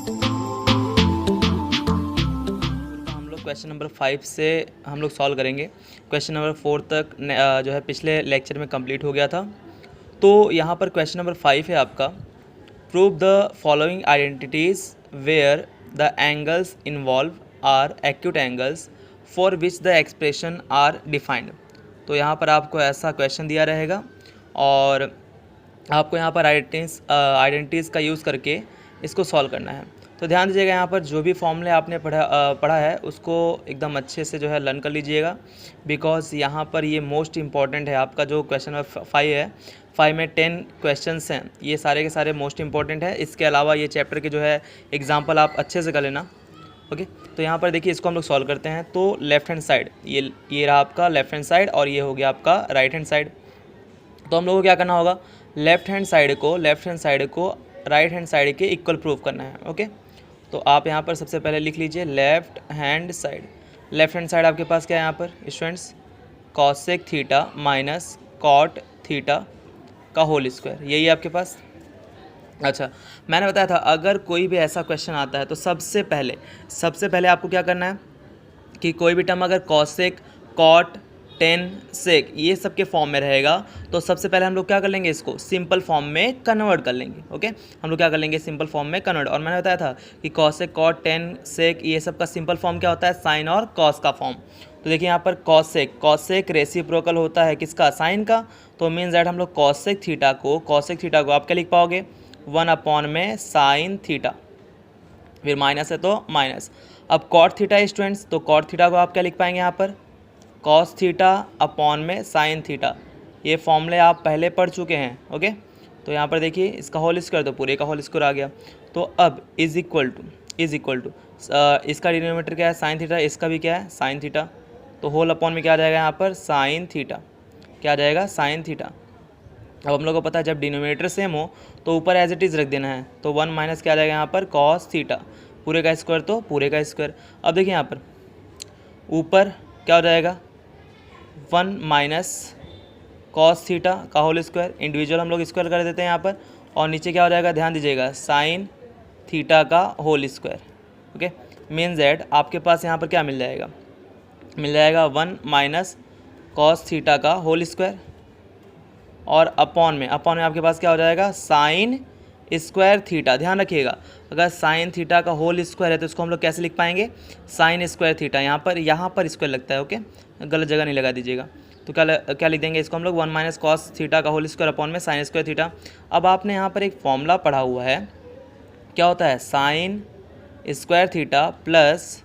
हम लोग question number 5 से हम लोग सॉल्व करेंगे। क्वेश्चन नंबर 4 तक जो है पिछले लेक्चर में कंप्लीट हो गया था। तो यहाँ पर क्वेश्चन नंबर 5 है आपका, prove the following identities where the angles involve are acute angles for which the expression are defined. तो यहाँ पर आपको ऐसा क्वेश्चन दिया रहेगा और आपको यहाँ पर आइडेंटिटीज़ का यूज़ करके इसको सॉल्व करना है। तो ध्यान दीजिएगा, यहाँ पर जो भी फॉर्मूले आपने पढ़ा है उसको एकदम अच्छे से जो है लर्न कर लीजिएगा, बिकॉज यहाँ पर ये मोस्ट इम्पॉर्टेंट है। आपका जो क्वेश्चन नंबर 5 है, 5 में 10 क्वेश्चंस हैं, ये सारे के सारे मोस्ट इंपॉर्टेंट है। इसके अलावा ये चैप्टर के जो है एग्जाम्पल आप अच्छे से कर लेना। ओके, तो यहाँ पर देखिए इसको हम लोग सॉल्व करते हैं। तो लेफ्ट हैंड साइड ये रहा आपका लेफ्ट हैंड साइड और ये हो गया आपका राइट हैंड साइड। तो हम लोगों को क्या करना होगा, लेफ्ट हैंड साइड को राइट हैंड साइड के इक्वल प्रूव करना है। ओके, तो आप यहाँ पर सबसे पहले लिख लीजिए लेफ्ट हैंड साइड आपके पास क्या है यहाँ पर students, cosec theta minus cot theta का होल स्क्वायर, यही है आपके पास। अच्छा, मैंने बताया था अगर कोई भी ऐसा क्वेश्चन आता है तो सबसे पहले आपको क्या करना है कि कोई भी टर्म अगर कॉसेक, कॉट, टेन, सेक ये सब के फॉर्म में रहेगा तो सबसे पहले हम लोग क्या कर लेंगे, इसको सिंपल फॉर्म में कन्वर्ट कर लेंगे। ओके, हम लोग क्या कर लेंगे, सिंपल फॉर्म में कन्वर्ट। और मैंने बताया था कि कॉसेक, कॉट, टेन, सेक ये सब का सिंपल फॉर्म क्या होता है, साइन और कॉस का फॉर्म। तो देखिए यहाँ पर कॉसेक रेसिप्रोकल होता है किसका, साइन का। तो मीन्स दैट हम लोग कॉसेक थीटा को आप क्या लिख पाओगे, 1 में साइन थीटा, फिर माइनस है तो माइनस। अब कॉट थीटा स्टूडेंट्स, तो कॉट थीटा को आप क्या लिख पाएंगे यहाँ पर, कॉस थीटा अपॉन में साइन थीटा। ये फॉर्मूले आप पहले पढ़ चुके हैं। ओके, तो यहाँ पर देखिए इसका होल स्क्वायर, तो पूरे का होल स्क्वायर आ गया। तो अब इज इक्वल टू इसका डिनोमिनेटर क्या है, साइन थीटा, इसका भी क्या है, साइन थीटा। तो होल अपॉन में क्या आ जाएगा यहाँ पर, साइन थीटा, क्या आ जाएगा, साइन थीटा। अब हम लोग को पता है जब डिनोमिनेटर सेम हो तो ऊपर एज इट इज़ रख देना है। तो 1 माइनस क्या आ जाएगा यहाँ पर, कॉस थीटा, पूरे का स्क्वायर तो पूरे का स्क्वायर। अब देखिए यहाँ पर ऊपर क्या हो जाएगा, 1 माइनस कॉस थीटा का होल स्क्वायर, इंडिविजुअल हम लोग स्क्वायर कर देते हैं यहाँ पर, और नीचे क्या हो जाएगा, ध्यान दीजिएगा, साइन थीटा का whole square. Okay, means that आपके पास यहाँ पर क्या मिल जाएगा 1 माइनस कॉस थीटा का होल स्क्वायर, और अपॉन में आपके पास क्या हो जाएगा, साइन स्क्वायर थीटा। ध्यान रखिएगा, अगर साइन थीटा का होल स्क्वायर है तो इसको हम लोग कैसे लिख पाएंगे, साइन स्क्वायर थीटा। यहाँ पर स्क्वायर लगता है। ओके, गलत जगह नहीं लगा दीजिएगा। तो क्या लिख देंगे इसको हम लोग, 1 माइनस कॉस थीटा का होल स्क्वायर अपॉन में साइन स्क्वायर थीटा। अब आपने यहाँ पर एक फॉर्मूला पढ़ा हुआ है, क्या होता है, sine square theta plus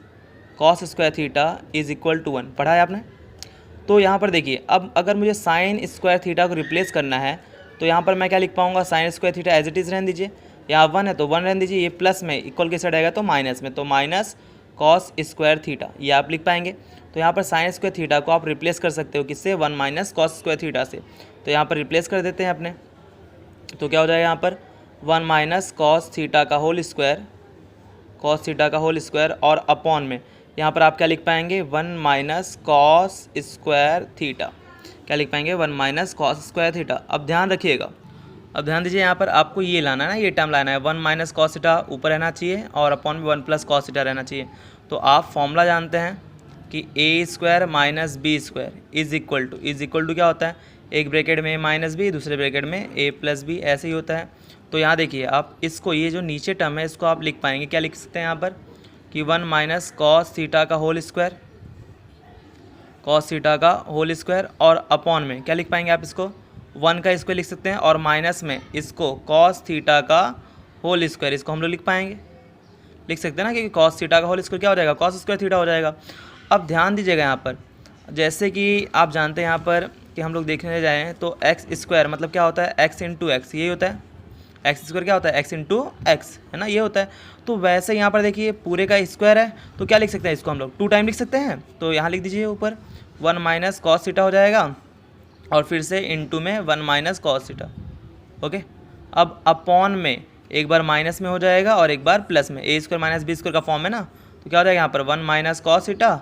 cos square theta is equal to 1, पढ़ा है आपने। तो यहाँ पर देखिए, अब अगर मुझे साइन स्क्वायर थीटा को रिप्लेस करना है तो यहाँ पर मैं क्या लिख पाऊँगा, sine square theta as it is रहने दीजिए, यहाँ 1 है तो 1 रहने दीजिए, ये प्लस में इक्वल के साइड आएगा तो माइनस में, तो माइनस कॉस स्क्वायर थीटा ये आप लिख पाएंगे। तो यहाँ पर साइन स्क्वायर थीटा को आप रिप्लेस कर सकते हो किससे, 1 माइनस कॉस स्क्वायर थीटा से। तो यहाँ पर रिप्लेस कर देते हैं अपने, तो क्या हो जाएगा यहाँ पर 1 माइनस कॉस थीटा का होल स्क्वायर, और अपॉन में यहाँ पर आप क्या लिख पाएंगे, 1 माइनस कॉस स्क्वायर थीटा, क्या लिख पाएंगे, 1 माइनस कॉस स्क्वायर थीटा। अब ध्यान रखिएगा, अब ध्यान दीजिए, यहाँ पर आपको ये लाना है ना, ये टर्म लाना है, 1 माइनस कॉस थीटा ऊपर रहना चाहिए और अपॉन में 1 प्लस कॉस थीटा रहना चाहिए। तो आप फॉर्मूला जानते हैं कि A square minus B square is equal to क्या होता है, एक ब्रैकेट में माइनस बी, दूसरे ब्रैकेट में ए प्लस बी, ऐसे ही होता है। तो यहाँ देखिए आप इसको, ये जो नीचे टर्म है इसको आप लिख पाएंगे, क्या लिख सकते हैं यहाँ पर कि 1 माइनस कॉस थीटा का होल स्क्वायर, और अपॉन में क्या लिख पाएंगे आप इसको, 1 का स्क्वायर लिख सकते हैं, और माइनस में इसको कॉस थीटा का होल स्क्वायर, इसको हम लोग लिख सकते हैं ना, क्योंकि कॉस थीटा का होल स्क्वायर क्या हो जाएगा, कॉस स्क्वायर थीटा हो जाएगा। अब ध्यान दीजिएगा यहाँ पर, जैसे कि आप जानते हैं यहाँ पर कि हम लोग देखने जाए तो एक्स स्क्वायर मतलब क्या होता है, एक्स इंटू एक्स, यही होता है। एक्स स्क्वायर क्या होता है, एक्स इंटू एक्स, है ना, ये होता है। तो वैसे यहाँ पर देखिए पूरे का स्क्वायर है, तो क्या लिख सकते हैं इसको हम लोग 2 टाइम लिख सकते हैं। तो यहाँ लिख दीजिए ऊपर 1 माइनस कॉस थीटा हो जाएगा, और फिर से इंटू में 1 माइनस कॉस थीटा। ओके, अब अपॉन में एक बार माइनस में हो जाएगा और एक बार प्लस में, ए स्क्वायर माइनस बी स्क्वायर का फॉर्म है ना। तो क्या हो जाएगा यहाँ पर 1 माइनस कॉस थीटा,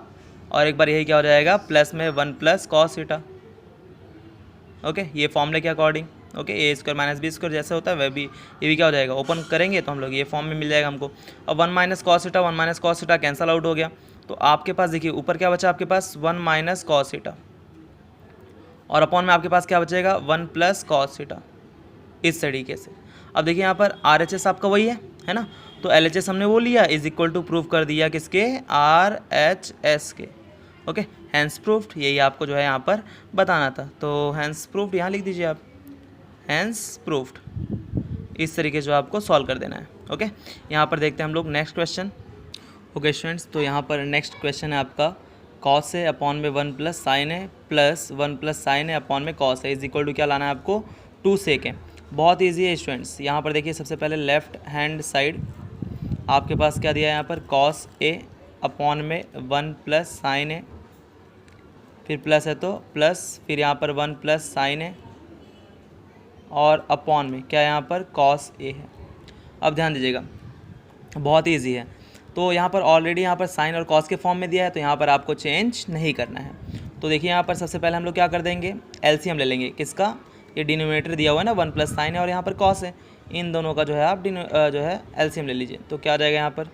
और एक बार यही क्या हो जाएगा प्लस में 1 प्लस कॉस थीटा। ओके, ये फॉर्मूले के अकॉर्डिंग। ओके, ए स्क्वायर माइनस बी स्क्वायर जैसे होता है वह भी, ये भी क्या हो जाएगा, ओपन करेंगे तो हम लोग ये फॉर्म में मिल जाएगा हमको। अब 1 minus cos theta, 1 minus cos theta cancel out हो गया, तो आपके पास देखिए ऊपर क्या बचा आपके पास 1 माइनस कॉस थीटा, और अपॉन में आपके पास क्या बचेगा 1 प्लस कॉस थीटा, इस तरीके से। अब देखिए यहाँ पर RHS आपका वही है ना, तो LHS हमने वो लिया इज इक्वल टू प्रूव कर दिया किसके, RHS के। ओके, हैंस प्रूफ्ड, यही आपको जो है यहाँ पर बताना था, तो हैंस प्रूफ्ड यहाँ लिख दीजिए आप, हैंस प्रूफ्ड, इस तरीके से जो आपको सॉल्व कर देना है। ओके, यहाँ पर देखते हैं हम लोग नेक्स्ट क्वेश्चन। ओके स्टूडेंट्स, तो यहाँ पर नेक्स्ट क्वेश्चन है आपका कॉस है अपॉन में 1 प्लस साइन है प्लस 1 प्लस साइन है अपॉन में कॉस है इज इक्वल टू क्या लाना है आपको, 2 सेक है। बहुत ईजी है स्टूडेंट्स। यहाँ पर देखिए सबसे पहले लेफ्ट हैंड साइड आपके पास क्या दिया है यहाँ पर, कॉस ए अपॉन में 1 प्लस साइन है, फिर प्लस है तो प्लस, फिर यहाँ पर 1 प्लस साइन है, और अपॉन में क्या यहाँ पर कॉस ए है। अब ध्यान दीजिएगा बहुत ईजी है, तो यहाँ पर ऑलरेडी यहाँ पर साइन और कॉस के फॉर्म में दिया है, तो यहाँ पर आपको चेंज नहीं करना है। तो देखिए यहाँ पर सबसे पहले हम लोग क्या कर देंगे, एलसीएम ले लेंगे किसका, ये डिनोमिनेटर दिया हुआ है ना 1 प्लस साइन है और यहाँ पर कॉस है, इन दोनों का जो है आप जो है एलसीएम ले लीजिए। तो क्या आ जाएगा यहाँ पर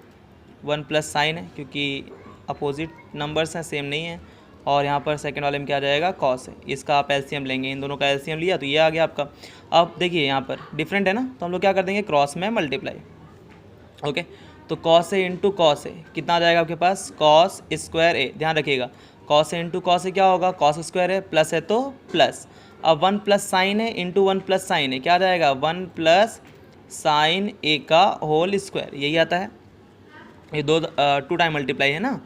1 प्लस साइन है क्योंकि अपोजिट नंबर्स हैं, सेम नहीं है, और यहाँ पर सेकंड वाले में क्या आ जाएगा कॉस है, इसका आप एलसीएम लेंगे, इन दोनों का एलसीएम लिया तो ये आ गया आपका। अब देखिए यहाँ पर डिफरेंट है ना, तो हम लोग क्या कर देंगे क्रॉस में मल्टीप्लाई। ओके, तो cos A into cos A कितना आ जाएगा आपके पास, कॉस स्क्वायर ए, ध्यान रखिएगा cos A into cos A क्या होगा, कॉस स्क्वायर है, प्लस है तो प्लस। अब 1 प्लस साइन है इंटू 1 प्लस साइन है क्या आ जाएगा, 1 प्लस साइन ए का होल स्क्वायर, यही आता है, ये 2 टाइम मल्टीप्लाई है ना।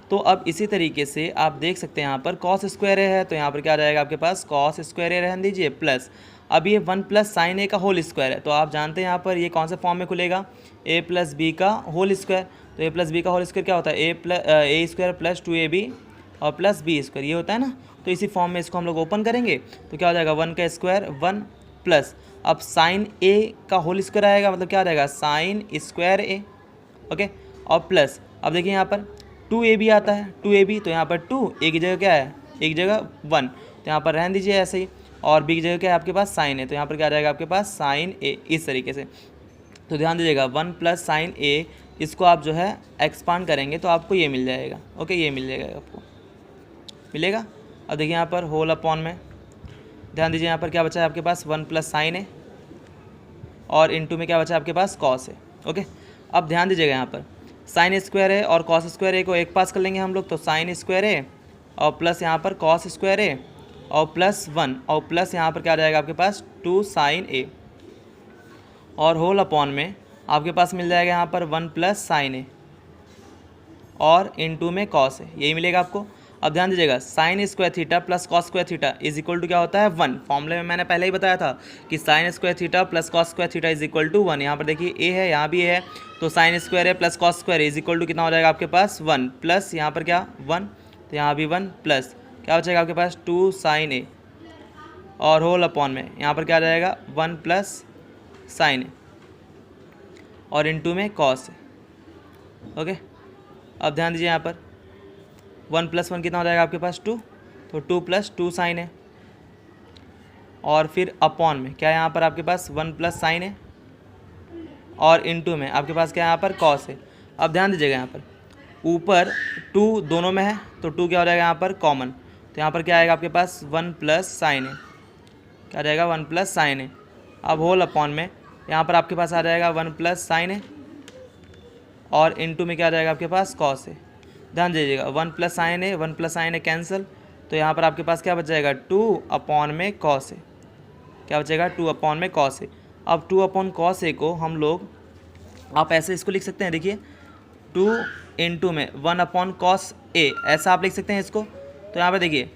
तो अब इसी तरीके से आप देख सकते हैं यहाँ पर कॉस स्क्वायर है, तो यहाँ पर क्या आ जाएगा आपके पास, कॉस स्क्वायर ए रहने दीजिए प्लस, अब ये 1 प्लस साइन ए का होल स्क्वायर है, तो आप जानते हैं यहाँ पर ये कौन से फॉर्म में खुलेगा, ए प्लस बी का होल स्क्वायर। तो ए प्लस बी का होल स्क्वायर क्या होता है, ए स्क्वायर प्लस 2ab और प्लस बी स्क्वायर, ये होता है ना। तो इसी फॉर्म में इसको हम लोग ओपन करेंगे तो क्या हो जाएगा 1 का स्क्वायर 1 प्लस, अब साइन ए का होल स्क्वायर आएगा, मतलब क्या आ जाएगा साइन स्क्वायर ए। ओके, और प्लस, अब देखिए यहाँ पर 2ab आता है, 2ab, तो यहाँ पर 2 ए की जगह क्या है, एक जगह 1, तो यहाँ पर रहने दीजिए ऐसे ही, और बी की जगह क्या है आपके पास साइन है, तो यहाँ पर क्या आ जाएगा आपके पास साइन ए, इस तरीके से। तो ध्यान दीजिएगा 1 प्लस साइन ए, इसको आप जो है एक्सपांड करेंगे तो आपको ये मिल जाएगा। ओके, ये मिल जाएगा आपको, मिलेगा। अब देखिए यहाँ पर होल अपॉन में ध्यान दीजिए, यहाँ पर क्या बचा है आपके पास 1 प्लस साइन है, और इनटू में क्या बचा है आपके पास कॉस है। ओके, अब ध्यान दीजिएगा यहाँ पर साइन स्क्वायर है और कॉस स्क्वायर ए को एक पास कर लेंगे हम लोग, तो साइन स्क्वायर है और प्लस यहाँ पर कॉस स्क्वायर है और प्लस 1 और प्लस यहाँ पर क्या आ जाएगा आपके पास 2 साइन ए, और होल अपॉन में आपके पास मिल जाएगा यहाँ पर 1 प्लस साइन ए और इनटू में कॉस है, यही मिलेगा आपको। अब ध्यान दीजिएगा sine square theta plus cos square theta is equal to क्या होता है 1। फॉर्मूले में मैंने पहले ही बताया था कि sine square theta plus cos square theta is equal to 1। यहाँ पर देखिए ए है, यहाँ भी ए है, तो साइन स्क्वायर है plus cos square is equal to कितना हो जाएगा आपके पास 1 प्लस यहाँ पर क्या 1, तो यहाँ भी 1 प्लस क्या बचेगा आपके पास 2 साइन ए, और होल अपॉन में यहाँ पर क्या आ जाएगा 1 प्लस साइन ए और इनटू में कॉस है। ओके, अब ध्यान दीजिए यहाँ पर 1 प्लस 1 कितना हो जाएगा आपके पास 2, तो 2 प्लस 2 साइन है, और फिर अपॉन में क्या है यहाँ पर आपके पास 1 प्लस साइन है, और इनटू में आपके पास क्या है यहाँ पर कॉस है। अब ध्यान दीजिएगा यहाँ पर ऊपर 2 दोनों में है, तो 2 क्या हो जाएगा यहाँ पर कॉमन, तो यहाँ पर क्या आएगा आपके पास 1 प्लस साइन है, क्या आ जाएगा 1 प्लस साइन है। अब होल अपॉन में यहाँ पर आपके पास आ जाएगा 1 प्लस साइन है, और इनटू में क्या आ जाएगा आपके पास कॉस है। ध्यान दीजिएगा 1 प्लस साइन है 1 प्लस साइन है कैंसिल, तो यहाँ पर आपके पास क्या बच जाएगा 2 अपॉन में कॉस है, क्या बचेगा 2 अपॉन में कॉस है। अब 2 अपॉन कॉस ए को हम लोग आप ऐसे इसको लिख सकते हैं, देखिए 2 इंटू में 1 अपॉन कॉस ए, ऐसा आप लिख सकते हैं इसको। तो यहाँ पर देखिए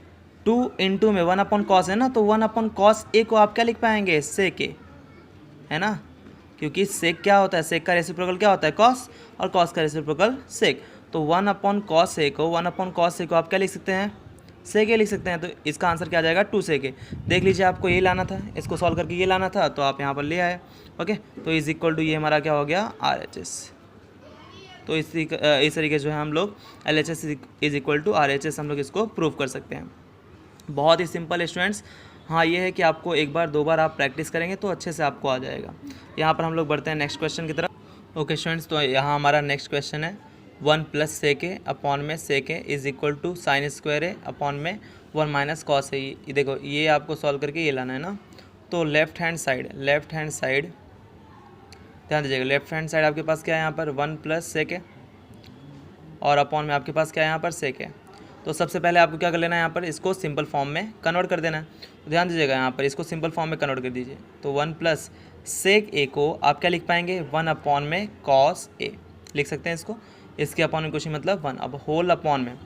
2 इंटू में 1 अपॉन कॉस है ना, तो 1 अपॉन कॉस ए को आप क्या लिख पाएंगे सेक ए, है ना, क्योंकि सेक क्या होता है, सेक का रेसिप्रोकल क्या होता है कॉस, और कॉस का रेसिप्रोकल सेक। तो 1 अपॉन कॉस ए को 1 अपॉन कॉस ए को आप क्या लिख सकते हैं सेक ए लिख सकते हैं। तो इसका आंसर क्या आ जाएगा 2 सेक ए। देख लीजिए आपको ये लाना था, इसको सॉल्व करके ये लाना था, तो आप यहाँ पर ले आए। ओके, तो इज इक्वल टू ये हमारा क्या हो गया RHS। तो इस तरीके जो है हम लोग LHS is equal to RHS हम लोग इसको प्रूव कर सकते हैं। बहुत ही सिंपल स्टूडेंट्स, हाँ ये है कि आपको एक बार दो बार आप प्रैक्टिस करेंगे तो अच्छे से आपको आ जाएगा। यहाँ पर हम लोग बढ़ते हैं नेक्स्ट क्वेश्चन की तरफ। ओके स्टूडेंट्स, तो यहाँ हमारा नेक्स्ट क्वेश्चन है 1 प्लस सेक ए अपॉन में sec A is equal to sine square A upon में 1 माइनस कॉस ए। ये देखो, ये आपको सॉल्व करके ये लाना है ना। तो लेफ्ट हैंड साइड ध्यान दीजिएगा, लेफ्ट हैंड साइड आपके पास क्या है यहाँ पर 1 प्लस सेक ए और अपॉन में आपके पास क्या है यहाँ पर सेक है। तो सबसे पहले आपको क्या कर लेना है, यहाँ पर इसको सिंपल फॉर्म में कन्वर्ट कर देना है। तो ध्यान दीजिएगा, यहाँ पर इसको सिंपल फॉर्म में कन्वर्ट कर दीजिए। तो 1 प्लस सेक ए को आप क्या लिख पाएंगे, 1 अपॉन में कॉस ए लिख सकते हैं इसको। इसके अपॉन में कुछ ही मतलब 1। अब होल अपॉन में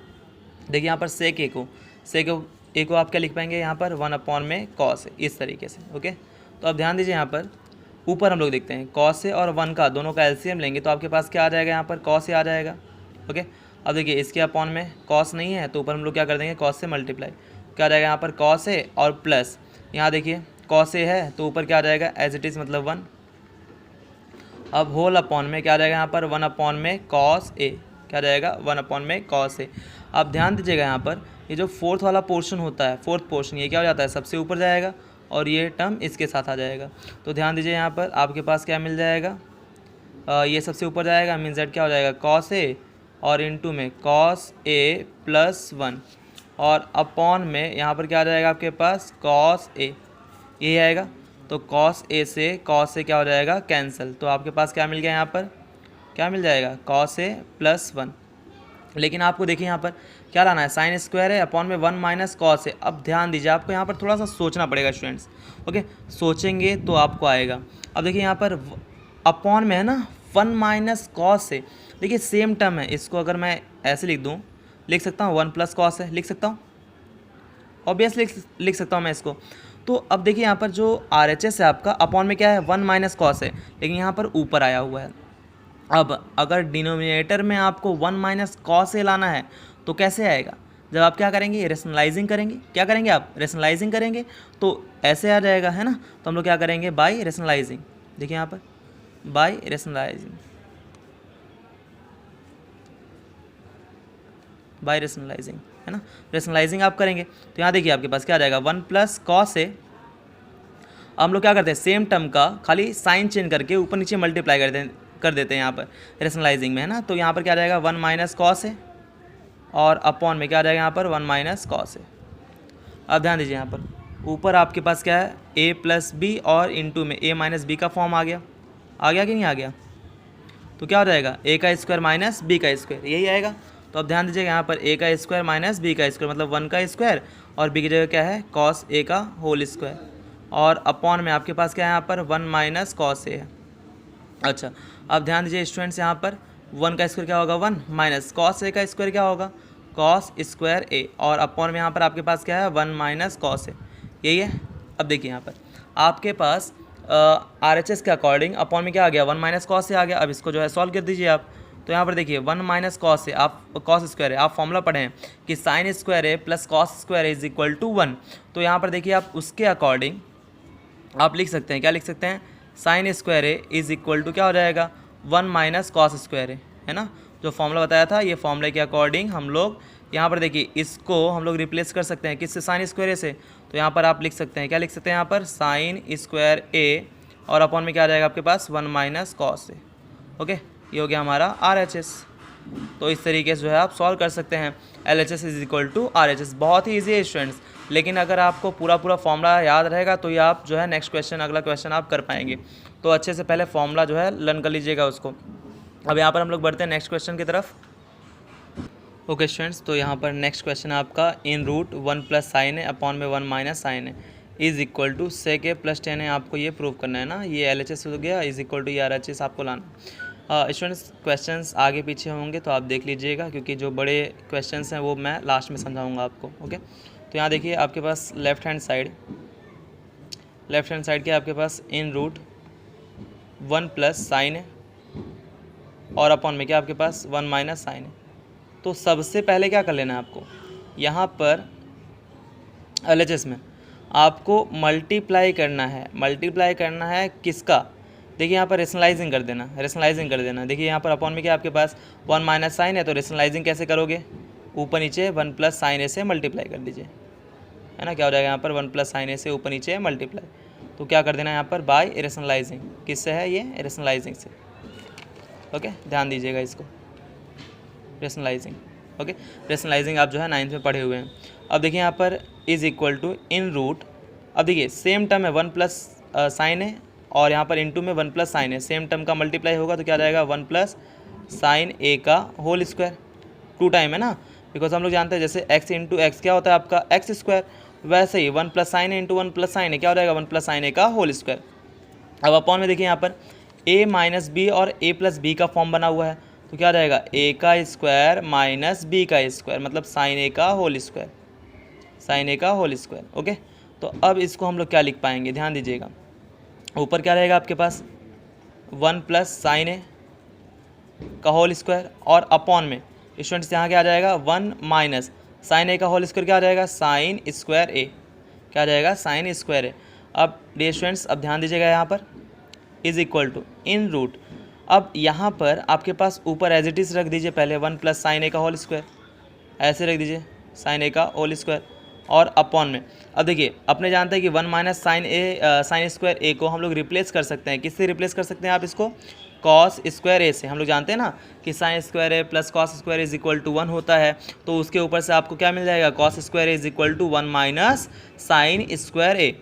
देखिए यहाँ पर सेक ए को आप क्या लिख पाएंगे यहाँ पर 1 अपॉन में कॉस ए, इस तरीके से। ओके, तो अब ध्यान दीजिए यहाँ पर ऊपर हम लोग देखते हैं कॉस ए और 1 का दोनों का एलसीएम लेंगे तो आपके पास क्या आ जाएगा, यहाँ पर कॉस ए आ जाएगा। ओके, अब देखिए इसके अपॉन में कॉस नहीं है तो ऊपर हम लोग क्या कर देंगे, कॉस से मल्टीप्लाई, क्या आ जाएगा यहाँ पर कॉस ए और प्लस यहाँ देखिए कॉस ए है तो ऊपर क्या आ जाएगा एज इट इज़ मतलब 1। अब होल अपॉन में क्या आ जाएगा यहाँ पर 1 अपॉन में कॉस ए, क्या आ जाएगा 1 अपॉन में कॉस ए। अब ध्यान दीजिएगा यहाँ पर ये जो फोर्थ वाला पोर्शन होता है, फोर्थ पोर्शन, ये क्या हो जाता है सबसे ऊपर जाएगा और ये टर्म इसके साथ आ जाएगा। तो ध्यान दीजिए यहाँ पर आपके पास क्या मिल जाएगा, ये सबसे ऊपर जाएगा, मीन जेड क्या हो जाएगा कॉस ए और इनटू में कॉस ए प्लस 1 और अपॉन में यहाँ पर क्या आ जाएगा आपके पास कॉस ए, यही आएगा। तो कॉस ए से कॉस ए क्या हो जाएगा कैंसिल, तो आपके पास क्या मिल गया यहाँ पर, क्या मिल जाएगा कॉस ए प्लस 1। लेकिन आपको देखिए यहाँ पर क्या लाना है, साइन स्क्वायर है अपॉन में 1 माइनस कॉस है। अब ध्यान दीजिए आपको यहाँ पर थोड़ा सा सोचना पड़ेगा स्टूडेंट्स। ओके, सोचेंगे तो आपको आएगा। अब देखिए यहाँ पर अपॉन में है ना 1 माइनस कॉस है, देखिए सेम टर्म है। इसको अगर मैं ऐसे लिख दूँ, लिख सकता हूँ 1 प्लस कॉस है, लिख सकता हूँ ऑब्वियसली, लिख सकता हूँ मैं इसको। तो अब देखिए यहाँ पर जो RHS है आपका अपॉन में क्या है 1 माइनस कॉस है, लेकिन यहाँ पर ऊपर आया हुआ है। अब अगर डिनोमिनेटर में आपको 1 माइनस कॉस ए लाना है तो कैसे आएगा, जब आप क्या करेंगे रेशनलाइजिंग करेंगे, क्या करेंगे आप रेशनलाइजिंग करेंगे तो ऐसे आ जाएगा, है ना। तो हम लोग क्या करेंगे बाय रेशनलाइजिंग, देखिए यहाँ पर बाय रेशनलाइजिंग, बाय रेशनलाइजिंग, है ना। रेशनलाइजिंग आप करेंगे तो यहाँ देखिए आपके पास क्या आ जाएगा 1 प्लस कॉस ए। हम लोग क्या करते हैं सेम टर्म का खाली साइन चेंज करके ऊपर नीचे मल्टीप्लाई कर देते हैं यहाँ पर रेशनलाइजिंग में, है ना। तो यहाँ पर क्या आ जाएगा 1 माइनस कॉस है और अपॉन में क्या आ जाएगा यहाँ पर 1 माइनस कॉस है। अब ध्यान दीजिए यहाँ पर ऊपर आपके पास क्या है a प्लस बी और इनटू में a माइनस बी का फॉर्म आ गया कि नहीं आ गया। तो क्या हो जाएगा a का स्क्वायर माइनस b का स्क्वायर, यही आएगा। तो अब ध्यान दीजिएगा यहाँ पर a का स्क्वायर माइनस b का स्क्वायर मतलब 1 का स्क्वायर और b की जगह क्या है कॉस a का होल स्क्वायर और अपॉन में आपके पास क्या है यहाँ पर 1 माइनस कॉस a है। अच्छा, अब ध्यान दीजिए स्टूडेंट्स यहाँ पर 1 का स्क्वायर क्या होगा 1 माइनस कॉस ए का स्क्वायर क्या होगा कॉस स्क्वायर ए और अपॉन में यहाँ पर आपके पास क्या है 1 माइनस कॉस ए, यही है। अब देखिए यहाँ पर आपके पास RHS के अकॉर्डिंग अपॉन में क्या आ गया 1 माइनस कॉस ए आ गया। अब इसको जो है सॉल्व कर दीजिए आप। तो यहाँ पर देखिए 1 माइनस कॉस ए, आप कॉस स्क्वायर है, आप फॉर्मूला पढ़े हैं कि sine square A plus cos square is equal to 1। तो यहाँ पर देखिए आप उसके अकॉर्डिंग आप लिख सकते हैं, क्या लिख सकते हैं sine square A is equal to क्या हो जाएगा 1 माइनस कॉस स्क्वायर है ना। जो फॉर्मूला बताया था ये फॉर्मूले के अकॉर्डिंग हम लोग यहाँ पर देखिए इसको हम लोग रिप्लेस कर सकते हैं किससे, साइन स्क्वायर ए से। तो यहाँ पर आप लिख सकते हैं, क्या लिख सकते हैं यहाँ पर साइन स्क्वायर ए और अपॉन में क्या आ जाएगा आपके पास 1 माइनस कॉस ए। ओके, ये हो गया हमारा RHS। तो इस तरीके से जो है आप सॉल्व कर सकते हैं LHS is equal to RHS। बहुत ही ईजी है स्टूडेंट्स, लेकिन अगर आपको पूरा फॉर्मूला याद रहेगा तो ये आप जो है नेक्स्ट क्वेश्चन अगला क्वेश्चन आप कर पाएंगे। तो अच्छे से पहले फॉर्मूला जो है लर्न कर लीजिएगा उसको। अब यहाँ पर हम लोग बढ़ते हैं नेक्स्ट क्वेश्चन की तरफ। ओके स्टूडेंट्स, तो यहाँ पर नेक्स्ट क्वेश्चन आपका इन रूट 1 प्लस साइन है अपॉन में 1 माइनस साइन है is equal to sec A plus 10 है। आपको ये प्रूव करना है ना, ये LHS हो गया इज इक्वल टू ये RHS आपको लाना। स्टूडेंट्स क्वेश्चंस आगे पीछे होंगे तो आप देख लीजिएगा, क्योंकि जो बड़े क्वेश्चंस हैं वो मैं लास्ट में समझाऊंगा आपको। ओके, तो यहाँ देखिए आपके पास लेफ्ट हैंड साइड के आपके पास इन रूट 1 प्लस साइन है और अपॉन में क्या आपके पास 1 माइनस साइन है। तो सबसे पहले क्या कर लेना है आपको, यहाँ पर LHS में आपको मल्टीप्लाई करना है किसका, देखिए यहाँ पर रेशनलाइजिंग कर देना। देखिए यहाँ पर अपॉन में क्या आपके पास 1 माइनस साइन है, तो रेशनलाइजिंग कैसे करोगे, ऊपर नीचे 1 प्लस साइन ए से मल्टीप्लाई कर दीजिए। है ना, क्या हो जाएगा यहाँ पर 1 प्लस साइन ए से ऊपर नीचे मल्टीप्लाई, तो क्या कर देना यहाँ पर बाय रेशनलाइजिंग, किससे है ये, रेशनलाइजिंग से। ओके, ध्यान दीजिएगा इसको, रेशनलाइजिंग। ओके, रेशनलाइजिंग आप जो है 9th में पढ़े हुए हैं। अब देखिए यहाँ पर is equal to in root, अब देखिए सेम टर्म है 1 प्लस साइन है और यहाँ पर इनटू में 1 प्लस साइन है, सेम टर्म का मल्टीप्लाई होगा तो क्या जाएगा 1 प्लस साइन ए का होल स्क्वायर, 2 टाइम है ना, बिकॉज हम लोग जानते हैं जैसे x इंटू एक्स क्या होता है आपका एक्स स्क्वायर, वैसे ही 1 प्लस साइन ए इंटू 1 प्लस साइन ए क्या हो जाएगा 1 प्लस साइन ए का होल स्क्वायर। अब अपॉन में देखिए यहाँ पर a माइनस बी और a प्लस बी का फॉर्म बना हुआ है, तो क्या हो जाएगा a का स्क्वायर माइनस बी का स्क्वायर, मतलब साइन ए का होल स्क्वायर, साइन ए का होल स्क्वायर। ओके, तो अब इसको हम लोग क्या लिख पाएंगे, ध्यान दीजिएगा, ऊपर क्या रहेगा आपके पास 1 प्लस साइन ए का होल स्क्वायर और अपॉन में स्टूडेंट्स यहाँ क्या आ जाएगा 1 माइनस साइन ए का होल स्क्वायर, क्या आ जाएगा साइन स्क्वायर ए, क्या आ जाएगा साइन स्क्वायर ए। अब डियर स्टूडेंट्स अब ध्यान दीजिएगा यहाँ पर is equal to in root, अब यहाँ पर आपके पास ऊपर एज इट इज़ रख दीजिए पहले 1 प्लस साइन ए का होल स्क्वायर, ऐसे रख दीजिए साइन ए का होल स्क्वायर और अपॉन में, अब देखिए अपने जानते हैं कि 1 माइनस साइन स्क्वायर ए को हम लोग रिप्लेस कर सकते हैं, किससे रिप्लेस कर सकते हैं आप इसको, कॉस स्क्वायर ए से। हम लोग जानते हैं ना कि sine square A plus cos square is equal to 1 होता है, तो उसके ऊपर से आपको क्या मिल जाएगा cos square is equal to 1 minus sine square A,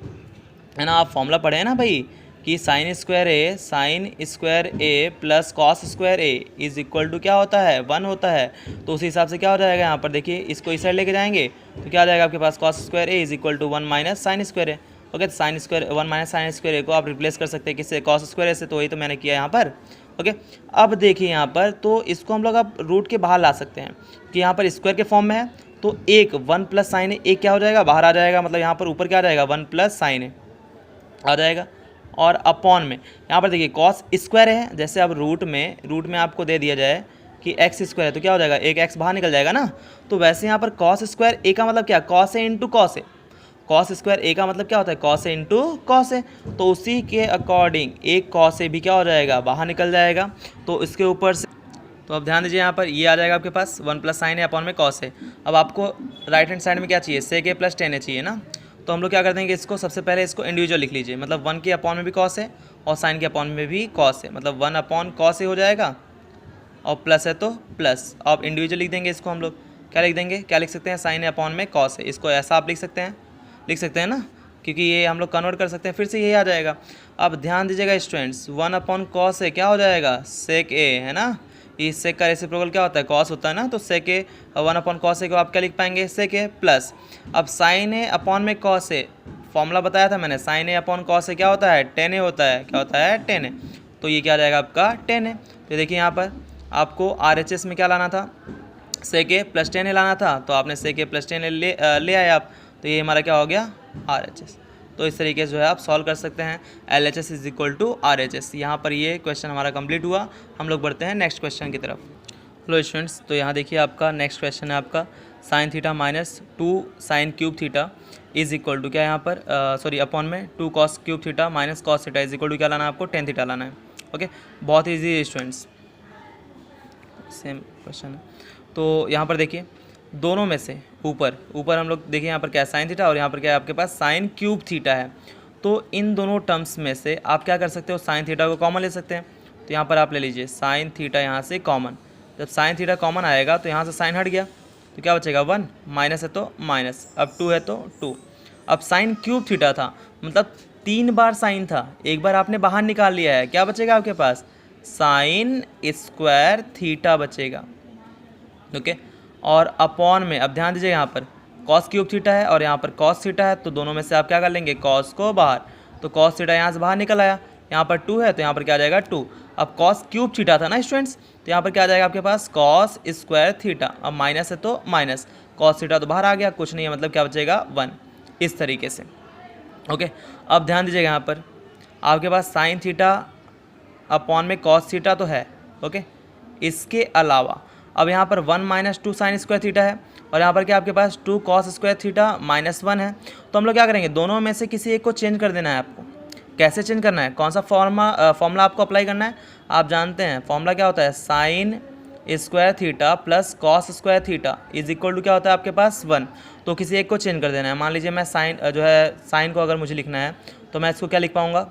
है ना, आप फॉर्मूला पढ़े हैं ना भाई कि sine square A plus cos square A is equal to क्या होता है 1 होता है, तो उसी हिसाब से क्या हो जाएगा यहाँ पर देखिए इसको इस साइड लेके जाएंगे तो क्या आ जाएगा आपके पास cos square A is equal to 1 minus sine square A. Okay, तो sine square 1 minus sine square A को आप रिप्लेस कर सकते हैं किससे, कॉस स्क्वायर ए से, तो वही तो मैंने किया यहाँ पर। ओके, अब देखिए यहाँ पर तो इसको हम लोग अब रूट के बाहर ला सकते हैं कि यहाँ पर स्क्वायर के फॉर्म में है, तो एक 1 प्लस साइन ए एक क्या हो जाएगा बाहर आ जाएगा, मतलब यहाँ पर ऊपर क्या आ जाएगा 1 प्लस साइन ए आ जाएगा और अपॉन में यहाँ पर देखिए कॉस स्क्वायर है, जैसे अब रूट में आपको दे दिया जाए कि एक्स स्क्वायर है तो क्या हो जाएगा एक एक्स बाहर निकल जाएगा ना, तो वैसे यहाँ पर कॉस स्क्वायर ए का मतलब क्या cos A into cos A, cos square ए का मतलब क्या होता है cos A into cos A, तो उसी के अकॉर्डिंग एक कॉस ए भी क्या हो जाएगा बाहर निकल जाएगा, तो इसके ऊपर से तो अब ध्यान दीजिए यहाँ पर ये आ जाएगा आपके पास 1 प्लस साइन ए अपॉन में कॉस ए। अब आपको राइट हैंड साइड में क्या चाहिए सेक ए प्लस टेन ए चाहिए ना, तो हम लोग क्या कर देंगे इसको सबसे पहले इसको इंडिविजुअल लिख लीजिए, मतलब 1 के अपॉन में भी कॉस है और साइन के अपॉन में भी कॉस है, मतलब 1 अपॉन कॉस ए हो जाएगा और प्लस है तो प्लस, अब इंडिविजुअल लिख देंगे इसको हम लोग, क्या लिख देंगे, क्या लिख सकते हैं साइन ए अपॉन में कॉस है, इसको ऐसा आप लिख सकते हैं ना, क्योंकि ये हम लोग कन्वर्ट कर सकते हैं, फिर से यही आ जाएगा। अब ध्यान दीजिएगा स्टूडेंट्स 1 अपॉन कॉस ए क्या हो जाएगा सेक ए, है ना, इस सेक का रेसिप्रोकल क्या होता है कॉस होता है ना, तो सेक ए 1 अपॉन कॉस ए को आप क्या लिख पाएंगे सेक ए प्लस, अब साइन ए अपॉन में कॉस ए, फॉर्मूला बताया था मैंने sign A upon cos A क्या होता है टेन ए होता है, क्या होता है टेन ए, तो ये क्या आ जाएगा आपका टेन ए। तो देखिए यहाँ पर आपको RHS में क्या लाना था सेक ए प्लस टेन ए लाना था, तो आपने सेक ए प्लस टेन ए ले आए आप, तो ये हमारा क्या हो गया RHS। तो इस तरीके से जो है आप सॉल्व कर सकते हैं LHS is equal to RHS। यहाँ पर ये क्वेश्चन हमारा कंप्लीट हुआ, हम लोग बढ़ते हैं नेक्स्ट क्वेश्चन की तरफ। हेलो स्टूडेंट्स, तो यहाँ देखिए आपका नेक्स्ट क्वेश्चन है आपका sine theta minus 2 sine cube theta is equal to क्या यहाँ पर सॉरी अपॉन में 2 cos cube theta minus cos theta is equal to क्या लाना है आपको टेन थीटा लाना है। ओके, बहुत ईजी है स्टूडेंट्स, सेम क्वेश्चन है। तो यहाँ पर देखिए दोनों में से ऊपर हम लोग देखिए यहाँ पर क्या है साइन थीटा और यहाँ पर क्या है आपके पास साइन क्यूब थीटा है, तो इन दोनों टर्म्स में से आप क्या कर सकते हो साइन थीटा को कॉमन ले सकते हैं, तो यहाँ पर आप ले लीजिए साइन थीटा यहाँ से कॉमन, जब साइन थीटा कॉमन आएगा तो यहाँ से साइन हट गया तो क्या बचेगा 1, माइनस है तो माइनस, अब 2 है तो 2। अब साइन क्यूब थीटा था मतलब 3 बार साइन था, एक बार आपने बाहर निकाल लिया है, क्या बचेगा आपके पास साइन स्क्वायर थीटा बचेगा। ओके, और अपॉन में अब ध्यान दीजिए यहाँ पर कॉस क्यूब थीटा है और यहाँ पर कॉस थीटा है, तो दोनों में से आप क्या कर लेंगे कॉस को बाहर, तो कॉस थीटा यहाँ से बाहर निकल आया, यहाँ पर 2 है तो यहाँ पर क्या आ जाएगा 2। अब कॉस क्यूब थीटा था ना स्टूडेंट्स, तो यहाँ पर क्या आ जाएगा आपके पास कॉस स्क्वायर थीटा, अब माइनस है तो माइनस, कॉस थीटा तो बाहर आ गया कुछ नहीं है, मतलब क्या बचेगा 1, इस तरीके से। ओके, अब ध्यान दीजिएगा यहाँ पर आपके पास साइन थीटा अपॉन में कॉस थीटा तो है। ओके, इसके अलावा अब यहाँ पर 1 माइनस 2 साइन स्क्वायर थीटा है और यहाँ पर क्या आपके पास 2 कॉस स्क्वायर थीटा माइनस 1 है, तो हम लोग क्या करेंगे दोनों में से किसी एक को चेंज कर देना है आपको। कैसे चेंज करना है, कौन सा फॉर्मूला आपको अप्लाई करना है, आप जानते हैं फॉर्मूला क्या होता है sine square theta plus cos square theta is equal to क्या होता है आपके पास 1। तो किसी एक को चेंज कर देना है। मान लीजिए मैं साइन जो है साइन को अगर मुझे लिखना है तो मैं इसको क्या लिख पाऊँगा,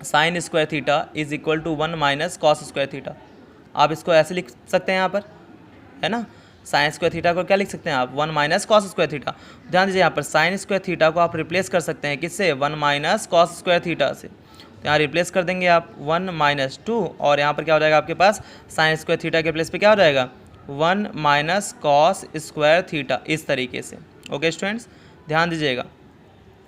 sine square theta is equal to 1 minus cos square theta. आप इसको ऐसे लिख सकते हैं यहाँ पर, है ना। साइन स्क्वायर थीटा को क्या लिख सकते हैं आप, 1 माइनस कॉस स्क्वायर थीटा। ध्यान दीजिए यहाँ पर साइन स्क्वायर थीटा को आप रिप्लेस कर सकते हैं किससे, 1 माइनस कॉस स्क्वायर थीटा से। तो यहाँ रिप्लेस कर देंगे आप 1 माइनस 2 और यहाँ पर क्या हो जाएगा आपके पास साइन स्क्वायर थीटा के प्लेस पे क्या हो जाएगा 1 माइनस कॉस स्क्वायर थीटा, इस तरीके से। ओके स्टूडेंट्स, ध्यान दीजिएगा।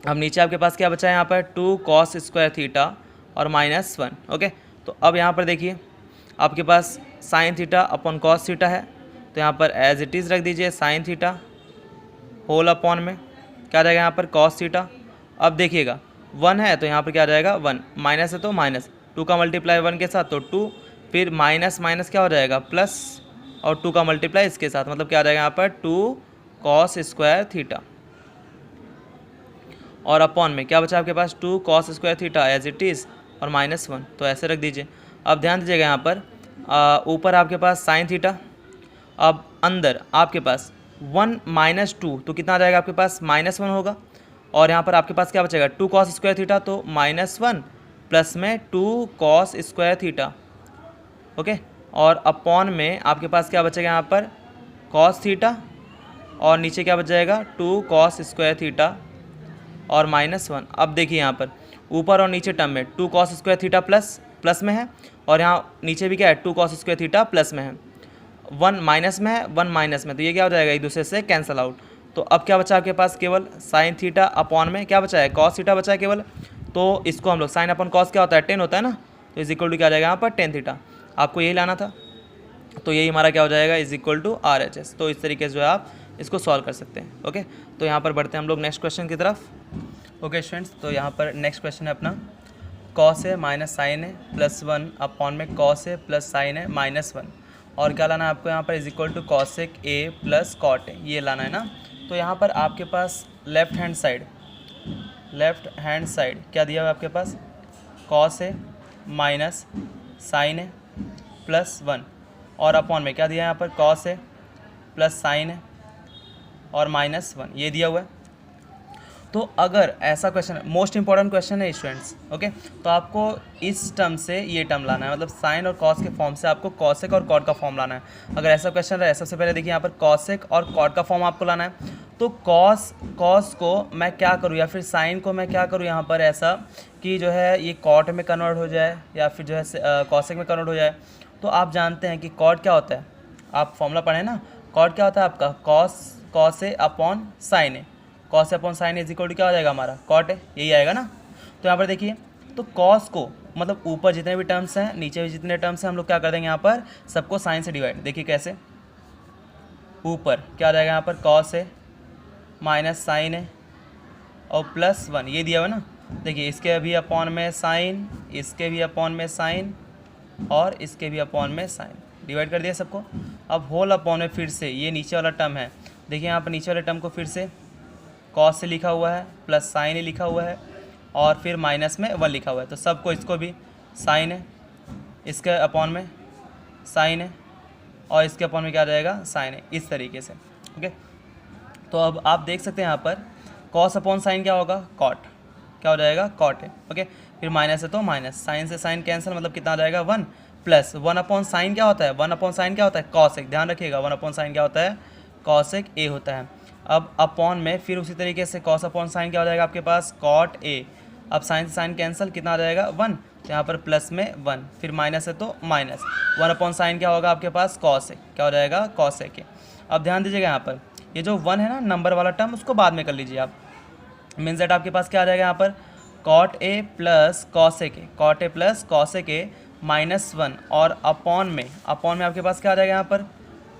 अब नीचे आपके पास क्या बचा है यहाँ पर 2 कॉस स्क्वायर थीटा और माइनस 1। ओके, तो अब यहाँ पर देखिए आपके पास sine theta upon cos theta है, तो यहाँ पर एज इट इज़ रख दीजिए साइन थीटा होल अपॉन में क्या आ जाएगा यहाँ पर कॉस थीटा। अब देखिएगा 1 है तो यहाँ पर क्या आ जाएगा 1, माइनस है तो माइनस, 2 का मल्टीप्लाई 1 के साथ तो 2, फिर माइनस माइनस क्या हो जाएगा प्लस, और 2 का मल्टीप्लाई इसके साथ मतलब क्या आ जाएगा यहाँ पर 2 कॉस स्क्वायर थीटा, और अपॉन में क्या बचा आपके पास 2 cos square theta as it is और माइनस 1, तो ऐसे रख दीजिए। अब ध्यान दीजिएगा यहाँ पर ऊपर आपके पास साइन थीटा, अब अंदर आपके पास 1 माइनस 2 तो कितना आ जाएगा आपके पास माइनस 1 होगा, और यहाँ पर आपके पास क्या बचेगा 2 कॉस स्क्वायर थीटा तो माइनस 1 प्लस में 2 कॉस स्क्वायर थीटा। ओके, और अपॉन में आपके पास क्या बचेगा यहाँ पर कॉस थीटा, और नीचे क्या बच जाएगा 2 कॉस स्क्वायर थीटा और माइनस 1। अब देखिए यहाँ पर ऊपर और नीचे टर्म में 2 कॉस स्क्वायर थीटा प्लस में है, और यहाँ नीचे भी क्या है 2 कॉस स्क्वायर थीटा प्लस में है, 1 माइनस में है 1 माइनस में, तो ये क्या हो जाएगा एक दूसरे से कैंसिल आउट। तो अब क्या बचा आपके पास केवल साइन थीटा अपॉन में क्या बचा है कॉस थीटा बचा है केवल, तो इसको हम लोग साइन अपॉन कॉस क्या होता है 10 होता है ना, तो इज इक्वल टू क्या आ जाएगा यहाँ पर tan थीटा। आपको यही लाना था, तो यही हमारा क्या हो जाएगा इज इक्वल टू RHS। तो इस तरीके से जो है आप इसको सॉल्व कर सकते हैं। ओके, तो यहाँ पर बढ़ते हैं हम लोग नेक्स्ट क्वेश्चन की तरफ। ओके स्टूडेंट्स, तो यहाँ पर नेक्स्ट क्वेश्चन है अपना कॉस है माइनस साइन है प्लस 1 अपॉन में कॉस है प्लस साइन है माइनस 1, और क्या लाना है आपको यहाँ पर is equal to cosec A plus cot A, ये लाना है ना। तो यहाँ पर आपके पास लेफ्ट हैंड साइड क्या दिया हुआ है आपके पास कॉस है माइनस साइन है प्लस 1, और अपॉन में क्या दिया है यहाँ पर कॉस है प्लस साइन है और माइनस 1, ये दिया हुआ है। तो अगर ऐसा क्वेश्चन, मोस्ट इंपॉर्टेंट क्वेश्चन है स्टूडेंट्स। ओके, तो आपको इस टर्म से ये टर्म लाना है, मतलब साइन और कॉस के फॉर्म से आपको कॉसेक और कॉट का फॉर्म लाना है। अगर ऐसा क्वेश्चन रहे, सबसे पहले देखिए यहाँ पर कॉसेक और कॉट का फॉर्म आपको लाना है। तो कॉस को मैं क्या करूँ या फिर साइन को मैं क्या करूँ यहाँ पर ऐसा कि जो है ये कॉट में कन्वर्ट हो जाए या फिर जो है कॉसेक में कन्वर्ट हो जाए। तो आप जानते हैं कि कॉट क्या होता है, आप फॉर्मूला पढ़े ना, कॉट क्या होता है आपका cos A upon sine A, cos upon sine is equal to क्या हो जाएगा हमारा कॉट है, यही आएगा ना। तो यहाँ पर देखिए, तो कॉस को मतलब ऊपर जितने भी टर्म्स हैं नीचे भी जितने टर्म्स हैं हम लोग क्या कर देंगे यहाँ पर सबको साइन से डिवाइड। देखिए कैसे, ऊपर क्या आ जाएगा यहाँ पर कॉस है माइनस साइन है और प्लस 1, ये दिया हुआ ना। देखिए इसके भी अपॉन में साइन, इसके भी अपॉन में साइन और इसके भी अपॉन में साइन, डिवाइड कर दिया सबको। अब होल अपॉन में फिर से ये नीचे वाला टर्म है, देखिए यहाँ पर नीचे वाले टर्म को फिर से कॉस से लिखा हुआ है प्लस साइन ही लिखा हुआ है और फिर माइनस में 1 लिखा हुआ है। तो सबको इसको भी साइन है, इसके अपॉन में साइन है और इसके अपॉन में क्या आ जाएगा साइन है, इस तरीके से। ओके, तो अब आप देख सकते हैं यहाँ पर कॉस अपॉन साइन क्या होगा कॉट, क्या हो जाएगा कॉट है। ओके, फिर माइनस है तो माइनस, साइन से साइन कैंसिल मतलब कितना आ जाएगा 1 प्लस 1 अपॉन साइन क्या होता है, 1 अपॉन साइन क्या होता है कॉसेक, ध्यान रखिएगा 1 अपॉन साइन क्या होता है कॉसेक ए होता है। अब अपॉन में फिर उसी तरीके से कॉस अपॉन साइन क्या हो जाएगा आपके पास कॉट ए, अब साइन से साइन कैंसिल कितना आ जाएगा 1, तो यहाँ पर प्लस में 1, फिर माइनस है तो माइनस, 1 अपॉन साइन क्या होगा आपके पास कॉसेक, क्या हो जाएगा कॉसेक ए। अब ध्यान दीजिएगा यहाँ पर ये जो 1 है ना नंबर वाला टर्म, उसको बाद में कर लीजिए आप, मीन्स दैट आपके पास क्या आ जाएगा यहाँ पर cot A plus cosec A, cot A plus cosec A minus 1, और अपॉन में आपके पास क्या आ जाएगा यहाँ पर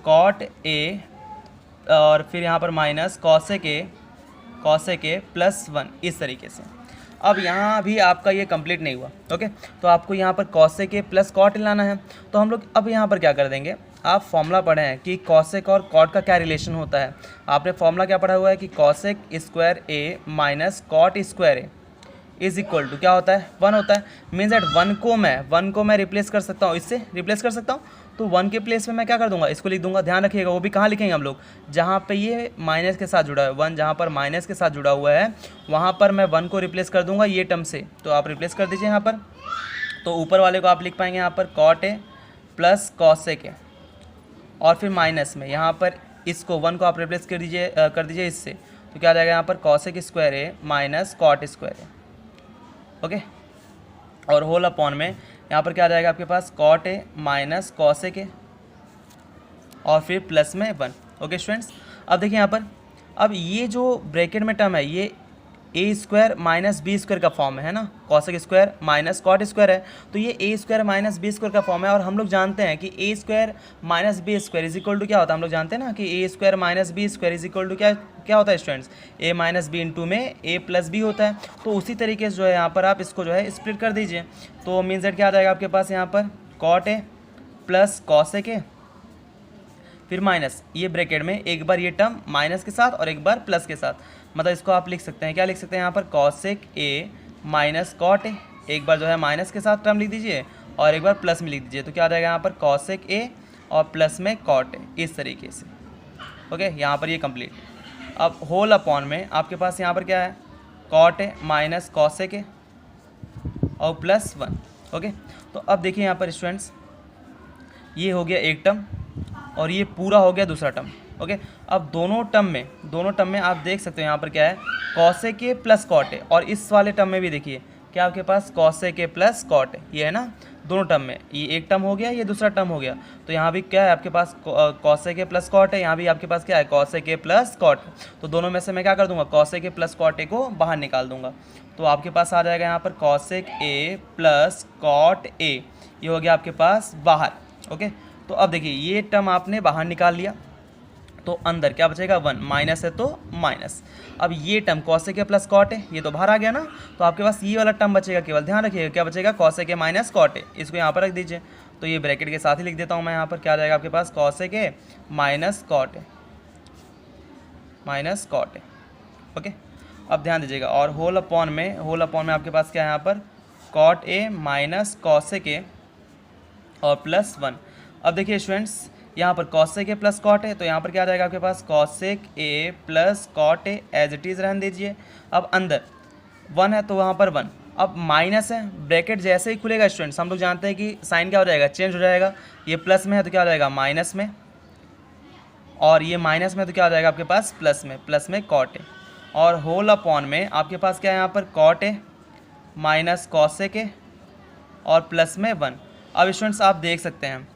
कॉट ए और फिर यहाँ पर माइनस कॉसेक ए प्लस 1, इस तरीके से। अब यहाँ भी आपका ये कंप्लीट नहीं हुआ। ओके, तो आपको यहाँ पर कॉसेक ए प्लस कॉट लाना है। तो हम लोग अब यहाँ पर क्या कर देंगे, आप फॉर्मूला पढ़े हैं कि कॉसेक और कॉट का क्या रिलेशन होता है। आपने फॉर्मूला क्या पढ़ा हुआ है कि cosec square A minus cot square A is equal to क्या होता है 1 होता है। मीन्स दैट 1 को मैं रिप्लेस कर सकता हूँ, इससे रिप्लेस कर सकता हूँ। तो 1 के प्लेस में मैं क्या कर दूंगा, इसको लिख दूंगा। ध्यान रखिएगा, वो भी कहाँ लिखेंगे हम लोग, जहाँ पे ये माइनस के साथ जुड़ा है, 1 जहाँ पर माइनस के साथ जुड़ा हुआ है वहाँ पर मैं 1 को रिप्लेस कर दूंगा ये टर्म से। तो आप रिप्लेस कर दीजिए यहाँ पर। तो ऊपर वाले को आप लिख पाएंगे यहाँ पर cot A plus cosec A, और फिर माइनस में यहाँ पर इसको 1 को आप रिप्लेस कर दीजिए इससे। तो क्या आ जाएगा यहाँ पर cosec square A minus cot square A. Okay, और होल अपॉन में यहाँ पर क्या आ जाएगा आपके पास cot A minus cosec A, और फिर प्लस में 1। ओके स्टूडेंट्स, अब देखिए यहाँ पर, अब ये जो ब्रैकेट में टर्म है ये A square minus B square का फॉर्म है ना, cosec square minus cot square है। तो ये A square minus B square का फॉर्म है, और हम लोग जानते हैं कि A square minus B square is equal to क्या होता है, हम लोग जानते हैं ना कि A square minus B square is equal to क्या होता है students, A minus B into में ए प्लस बी होता है। तो उसी तरीके से जो है यहाँ पर आप इसको जो है स्प्लिट कर दीजिए। तो मीन्स दैट क्या आ जाएगा आपके पास यहाँ पर cot A plus cosec A, फिर माइनस ये ब्रैकेट में एक बार ये टर्म माइनस के साथ और एक बार प्लस के साथ, मतलब इसको आप लिख सकते हैं, क्या लिख सकते हैं यहाँ पर cosec A minus cot A. एक बार जो है माइनस के साथ टर्म लिख दीजिए और एक बार प्लस में लिख दीजिए। तो क्या आ जाएगा यहाँ पर कॉसेक ए और प्लस में कॉट ए, इस तरीके से। ओके, यहाँ पर ये कंप्लीट। अब होल अपॉन में आपके पास यहाँ पर क्या है cot A minus cosec A और प्लस 1। ओके, तो अब देखिए यहाँ पर स्टूडेंट्स, ये हो गया एक टर्म और ये पूरा हो गया दूसरा टर्म। ओके, अब दोनों टर्म में आप देख सकते हो यहाँ पर क्या है cosec A plus cot A, और इस वाले टर्म में भी देखिए क्या आपके पास cosec A plus cot A, ये है ना दोनों टर्म में, ये एक टर्म हो गया, ये दूसरा टर्म हो गया। तो यहाँ भी क्या है आपके पास कॉसेक ए प्लस कॉट है, यहाँ भी आपके पास क्या है कॉसेक ए प्लस कॉट। तो दोनों में से मैं क्या कर दूंगा cosec A plus cot A को बाहर निकाल दूंगा। तो आपके पास आ जाएगा यहाँ पर cosec A plus cot A, ये हो गया आपके पास बाहर। ओके, तो अब देखिए ये टर्म आपने बाहर निकाल लिया, तो अंदर क्या बचेगा 1, माइनस है तो माइनस। अब ये term cosec A plus cot है, ये तो बाहर आ गया ना, तो आपके पास ये वाला टर्म बचेगा केवल। ध्यान रखिएगा क्या बचेगा cosec A minus cot A, इसको यहाँ पर रख दीजिए। तो ये ब्रैकेट के साथ ही लिख देता हूँ मैं यहाँ पर, क्या आ जाएगा आपके पास cosec A minus cot A minus cot A. Okay, अब ध्यान दीजिएगा, और होल अपॉन में आपके पास क्या है यहाँ पर cot A minus cosec A और प्लस 1। अब देखिए स्टूडेंट्स, यहाँ पर कॉसेक ए प्लस कॉट है, तो यहाँ पर क्या आ जाएगा आपके पास cosec A plus cot A, as it is रहने दीजिए। अब अंदर 1 है तो वहाँ पर 1, अब माइनस है, ब्रैकेट जैसे ही खुलेगा स्टूडेंट्स हम लोग जानते हैं कि साइन क्या हो जाएगा चेंज हो जाएगा। ये प्लस में है तो क्या हो जाएगा माइनस में, और ये माइनस में तो क्या हो जाएगा आपके पास प्लस में कॉट ए। और होल अपॉन में आपके पास क्या है यहाँ पर cot A minus cosec A और प्लस में 1। अब स्टूडेंट्स आप देख सकते हैं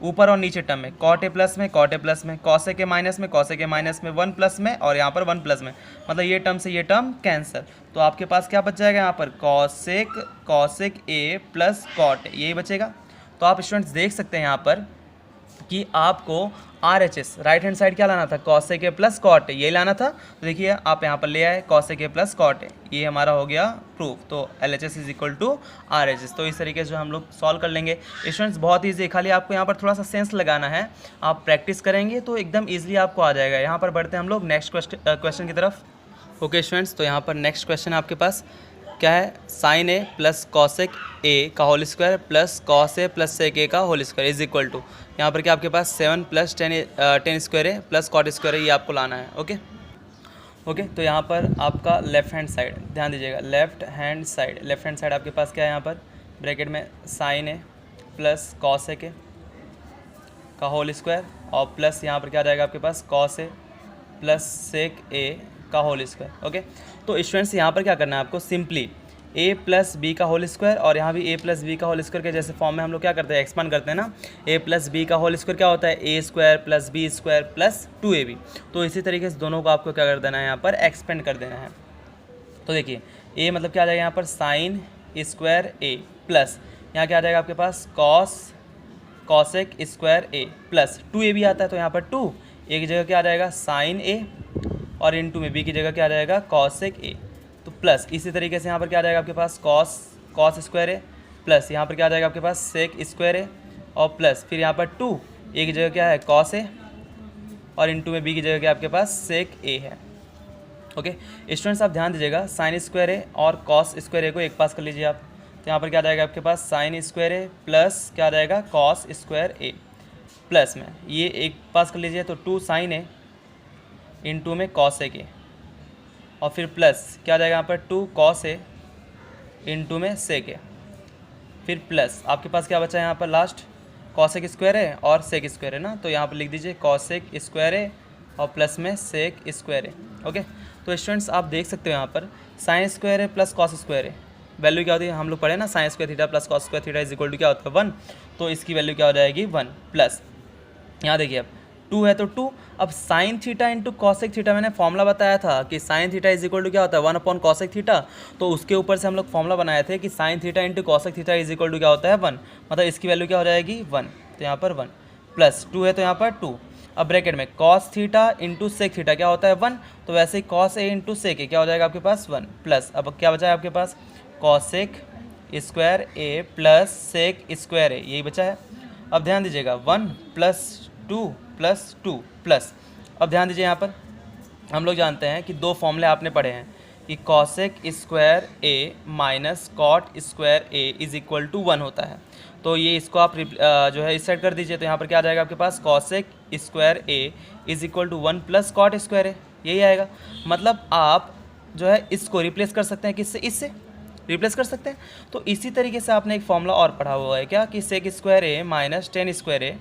ऊपर और नीचे टर्म में कॉट ए प्लस में कॉसेक ए माइनस में 1 प्लस में, और यहाँ पर 1 प्लस में, मतलब ये टर्म से ये टर्म कैंसिल। तो आपके पास क्या बच जाएगा यहाँ पर cosec A plus cot A, यही बचेगा। तो आप स्टूडेंट्स देख सकते हैं यहाँ पर कि आपको RHS राइट हैंड साइड क्या लाना था cosec A plus cot A, यही लाना था। तो देखिए आप यहाँ पर ले आए cosec A plus cot A, ये हमारा हो गया प्रूफ। तो LHS is equal to RHS। तो इस तरीके से जो हम लोग सॉल्व कर लेंगे स्टूडेंट्स, बहुत ईजी, खाली आपको यहाँ पर थोड़ा सा सेंस लगाना है, आप प्रैक्टिस करेंगे तो एकदम ईजिली आपको आ जाएगा। यहाँ पर बढ़ते हैं हम लोग नेक्स्ट क्वेश्चन की तरफ। ओके स्टूडेंट्स, तो यहाँ पर नेक्स्ट क्वेश्चन आपके पास क्या है sine A plus cosec A का whole square plus cos A plus sec A का whole square is equal to, यहाँ पर क्या आपके पास 7 प्लस 10 स्क्वायर है प्लस कॉट स्क्वायर है, ये आपको लाना है। ओके, तो यहाँ पर आपका लेफ्ट हैंड साइड ध्यान दीजिएगा, लेफ्ट हैंड साइड आपके पास क्या है यहाँ पर ब्रैकेट में साइन ए प्लस कॉस ए का होल स्क्वायर और प्लस यहाँ पर क्या आ जाएगा आपके पास cos A plus sec A का होल स्क्वायर। ओके, तो स्टूडेंट्स यहाँ पर क्या करना है आपको सिंपली a प्लस बी का होल स्क्वायर, और यहाँ भी a प्लस बी का होल स्क्वायर के जैसे फॉर्म में हम लोग क्या करते हैं एक्सपांड करते हैं ना, a प्लस बी का होल स्क्वायर क्या होता है a square plus B square plus 2ab। तो इसी तरीके से दोनों को आपको क्या कर देना है यहाँ पर एक्सपेंड कर देना है। तो देखिए a मतलब क्या आ जाएगा यहाँ पर साइन स्क्वायर a प्लस यहाँ क्या आ जाएगा आपके पास cosec square a plus 2ab आता है, तो यहाँ पर 2 a की जगह क्या आ जाएगा साइन a, और इनटू में b की जगह क्या आ जाएगा कॉसेक a, तो प्लस इसी तरीके से यहाँ पर क्या आ जाएगा आपके पास कॉस स्क्वायर है प्लस यहाँ पर क्या आ जाएगा आपके पास सेक स्क्वायर है, और प्लस फिर यहाँ पर 2 a की जगह क्या है कॉस है, और इनटू में b की जगह क्या आपके पास सेक a है। ओके स्टूडेंट्स, आप ध्यान दीजिएगा, साइन स्क्वायर ए और कॉस स्क्वायर ए को एक पास कर लीजिए आप। तो यहाँ पर क्या आ जाएगा आपके पास, साइन स्क्वायर ए प्लस क्या आ जाएगा, कॉस स्क्वायर ए, प्लस में ये एक पास कर लीजिए तो 2 साइन ए इंटू में कॉस ए के, और फिर प्लस क्या आ जाएगा यहाँ पर 2 कॉस ए इंटू में सेक ए, फिर प्लस आपके पास क्या बचा है यहाँ पर लास्ट, कॉसेक स्क्वायर है और सेक स्क्वायर है ना, तो यहाँ पर लिख दीजिए कॉसेक स्क्वायर है और प्लस में सेक स्क्वायर है। ओके, तो स्टूडेंट्स आप देख सकते हो यहाँ पर साइन स्क्वायर है प्लस कॉस स्क्वायर है, वैल्यू क्या होती है, हम लोग पढ़े ना, sine square theta plus cos square theta is equal to क्या होता है 1, तो इसकी वैल्यू क्या हो जाएगी 1 प्लस, यहाँ देखिए अब 2 है तो 2, अब sine theta into cosec theta, मैंने फॉर्मूला बताया था कि sine theta is equal to क्या होता है 1 अपॉन कॉसेक थीटा, तो उसके ऊपर से हम लोग फॉर्मूला बनाए थे कि sine theta into cosec theta is equal to क्या होता है 1, मतलब इसकी वैल्यू क्या हो जाएगी 1, तो यहाँ पर 1 प्लस 2 है तो यहाँ पर 2, अब ब्रैकेट में cos theta into sec theta क्या होता है 1, तो वैसे ही कॉस ए इंटू सेक ए क्या हो जाएगा आपके पास 1 प्लस, अब क्या बचा है आपके पास cosec square A plus sec square A, यही बचा है। अब ध्यान दीजिएगा 1 प्लस 2 प्लस 2 प्लस, अब ध्यान दीजिए यहाँ पर हम लोग जानते हैं कि 2 फॉर्मूले आपने पढ़े हैं कि cosec square A minus cot square A is equal to 1 होता है, तो ये इसको आप जो है इस साइड कर दीजिए, तो यहाँ पर क्या आ जाएगा आपके पास cosec square A is equal to 1 plus cot square A, यही आएगा। मतलब आप जो है इसको रिप्लेस कर सकते हैं, किससे, इससे रिप्लेस कर सकते हैं। तो इसी तरीके से आपने एक फॉर्मूला और पढ़ा हुआ है क्या, कि sec square A minus tan square A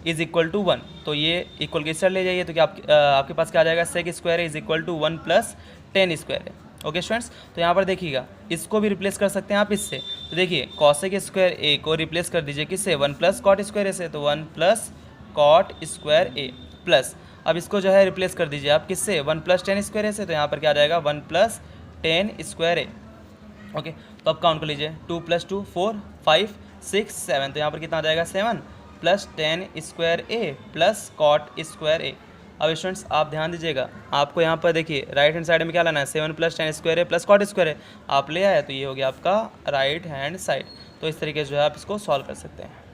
is equal to 1, तो ये इक्वल के साइड ले जाइए, तो क्या आपके पास क्या आ जाएगा, sec square A is equal to 1 plus tan square A. Okay students, तो यहाँ पर देखिएगा इसको भी रिप्लेस कर सकते हैं आप इससे, तो देखिए कॉसेक स्क्वायर ए को रिप्लेस कर दीजिए किससे, 1 प्लस कॉट स्क्वायर ए से, तो 1 plus cot square A plus, अब इसको जो है रिप्लेस कर दीजिए आप किससे, 1 प्लस टेन स्क्वायर ए से, तो यहाँ पर क्या आ जाएगा 1 plus tan square A. Okay, तो अब काउंट कर लीजिए 2 प्लस 2 4 5 6 7, तो यहाँ पर कितना आ जाएगा 7 plus tan square A plus cot square ए। अब स्टूडेंट्स आप ध्यान दीजिएगा, आपको यहाँ पर देखिए राइट हैंड साइड में क्या लाना है, 7 plus tan square A plus cot square ए, आप ले आए तो ये हो गया आपका राइट हैंड साइड। तो इस तरीके से जो है आप इसको सॉल्व कर सकते हैं।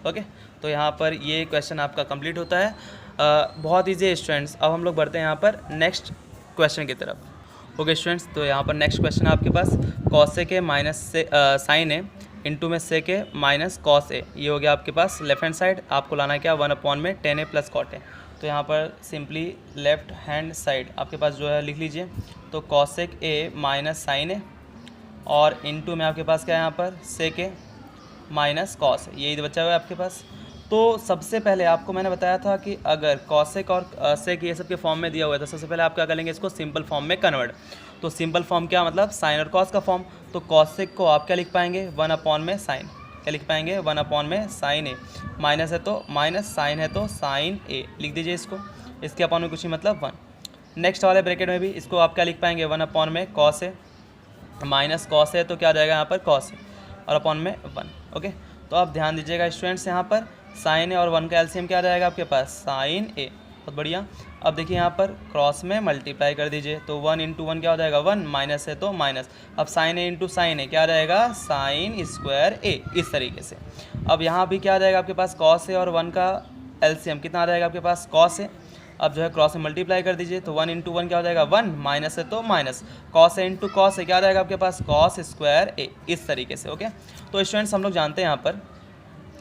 ओके, तो यहाँ पर ये क्वेश्चन आपका कंप्लीट होता है। बहुत ईजी है स्टूडेंट्स। अब हम लोग बढ़ते हैं यहाँ पर नेक्स्ट क्वेश्चन की तरफ। ओके स्टूडेंट्स, तो यहाँ पर नेक्स्ट क्वेश्चन है आपके पास कॉसेक ए माइनस से साइन ए इंटू में sec A minus cos A, ये हो गया आपके पास लेफ्ट हैंड साइड। आपको लाना क्या 1 अपॉन में tan A plus cot A, तो यहाँ पर सिंपली लेफ्ट हैंड साइड आपके पास जो है लिख लीजिए, तो कॉसेक ए माइनस साइन ए और इंटू में आपके पास क्या है यहाँ पर सेक ए माइनस कॉस, यही बचा हुआ है आपके पास। तो सबसे पहले आपको मैंने बताया था कि अगर कॉसेक और सेक ये सब के फॉर्म में दिया हुआ है तो सबसे पहले आप क्या करेंगे, इसको सिंपल फॉर्म में कन्वर्ट। तो सिंपल फॉर्म क्या मतलब साइन और कॉस का फॉर्म, तो कॉसेक को आप क्या लिख पाएंगे 1 अपॉन में साइन, क्या लिख पाएंगे 1 अपॉन में साइन ए, माइनस है तो माइनस, साइन है तो साइन ए लिख दीजिए इसको, इसके अपॉन में कुछ ही मतलब 1। नेक्स्ट वाले ब्रैकेट में भी इसको आप क्या लिख पाएंगे 1 अपॉन में कॉस ए, माइनस कॉस है तो क्या आ जाएगा यहाँ पर कॉस ए और अपॉन में 1। ओके, तो आप ध्यान दीजिएगा स्टूडेंट्स, यहाँ पर साइन ए और 1 का एलसीएम क्या आ जाएगा आपके पास साइन ए, बहुत बढ़िया। अब देखिए यहाँ पर क्रॉस में मल्टीप्लाई कर दीजिए, तो 1 इंटू 1 क्या हो जाएगा 1, माइनस है तो माइनस, अब साइन ए इंटू साइन ए क्या आ जाएगा साइन स्क्वायर ए, इस तरीके से। अब यहाँ भी क्या आ जाएगा आपके पास कॉस ए और 1 का एलसीएम कितना आ जाएगा आपके पास कॉस ए, अब जो है क्रॉस में मल्टीप्लाई कर दीजिए, तो 1 इंटू 1 क्या हो जाएगा 1, माइनस है तो minus, cos A into cos A क्या आ जाएगा आपके पास कॉस स्क्वायर ए, इस तरीके से। ओके, तो स्टूडेंट्स हम लोग जानते हैं यहाँ पर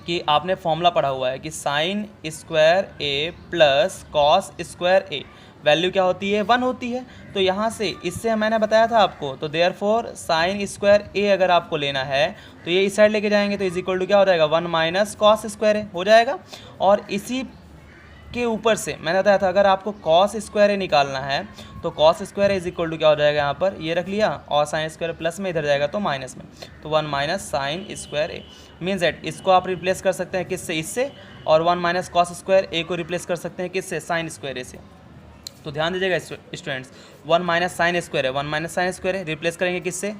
कि आपने फॉर्मूला पढ़ा हुआ है कि sine square A plus cos square A value क्या होती है 1 होती है। तो यहाँ से इससे मैंने बताया था आपको, तो देयरफॉर साइन स्क्वायर ए अगर आपको लेना है तो ये इस साइड लेके जाएंगे, तो इज इक्वल टू क्या हो जाएगा 1 माइनस कॉस स्क्वायर ए हो जाएगा। और इसी के ऊपर से मैंने बताया था अगर आपको कॉस स्क्वायर ए निकालना है तो cos square A is equal to क्या हो जाएगा, यहाँ पर ये रख लिया, और साइन स्क्वायर प्लस में इधर जाएगा तो माइनस में, तो 1 minus sine square A means that इसको आप रिप्लेस कर सकते हैं किससे, इससे, और 1 माइनस कॉस स्क्वायर ए को रिप्लेस कर सकते हैं किससे साइन स्क्वायर ए से। तो ध्यान दीजिएगा स्टूडेंट्स, 1 माइनस साइन स्क्वायर है, 1 माइनस साइन स्क्वायर है, रिप्लेस करेंगे किससे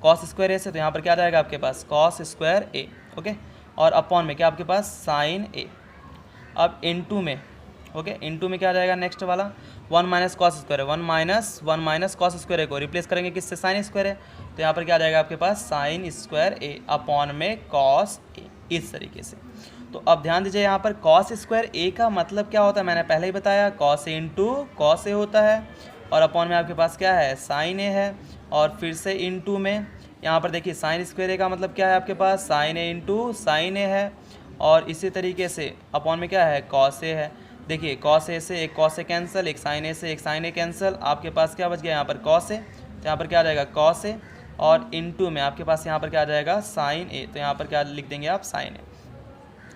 कॉस स्क्वायर ए से, तो यहाँ पर क्या आ जाएगा आपके पास कॉस स्क्वायर ए। ओके, और अपॉन में क्या आपके पास साइन ए। अब इनटू में ओके, इनटू में क्या आ जाएगा नेक्स्ट वाला 1 माइनस कॉस स्क्वायर है, 1 माइनस कॉस स्क्वायर ए को रिप्लेस करेंगे किससे साइन स्क्वायर है, तो यहाँ पर क्या आ जाएगा आपके पास साइन स्क्वायर ए अपॉन में कॉस ए, इस तरीके से। तो अब ध्यान दीजिए यहाँ पर कॉस स्क्वायर ए का मतलब क्या होता है, मैंने पहले ही बताया cos A into cos A होता है, और अपॉन में आपके पास क्या है, साइन ए है, और फिर से इनटू में यहाँ पर देखिए साइन स्क्वायर ए का मतलब क्या है आपके पास, साइन ए इंटू साइन ए है, और इसी तरीके से अपॉन में क्या है, कॉस ए है। देखिए कॉस ए से एक कॉस ए कैंसिल, एक साइन ए से एक साइन ए कैंसिल, आपके पास क्या बच गया यहाँ पर कॉस ए, तो यहाँ पर क्या आ जाएगा कॉस ए, और इनटू में आपके पास यहाँ पर क्या आ जाएगा साइन ए, तो यहाँ पर क्या लिख देंगे आप, साइन ए।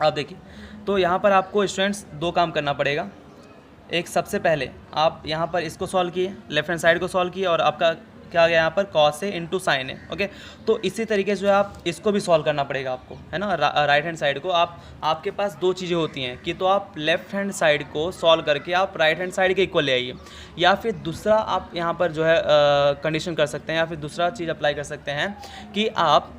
अब देखिए तो यहाँ पर आपको स्टूडेंट्स दो काम करना पड़ेगा। एक, सबसे पहले आप यहाँ पर इसको सॉल्व किए, लेफ्ट हैंड साइड को सॉल्व किए, और आपका क्या आ गया यहाँ पर cos A into sine A. Okay, तो इसी तरीके से जो है आप इसको भी सॉल्व करना पड़ेगा आपको, है ना, राइट हैंड साइड को। आपके पास दो चीज़ें होती हैं कि तो आप लेफ्ट हैंड साइड को सॉल्व करके आप राइट हैंड साइड के इक्वल ले आइए, या फिर दूसरा आप यहाँ पर जो है कंडीशन कर सकते हैं, या फिर दूसरा चीज़ अप्लाई कर सकते हैं कि आप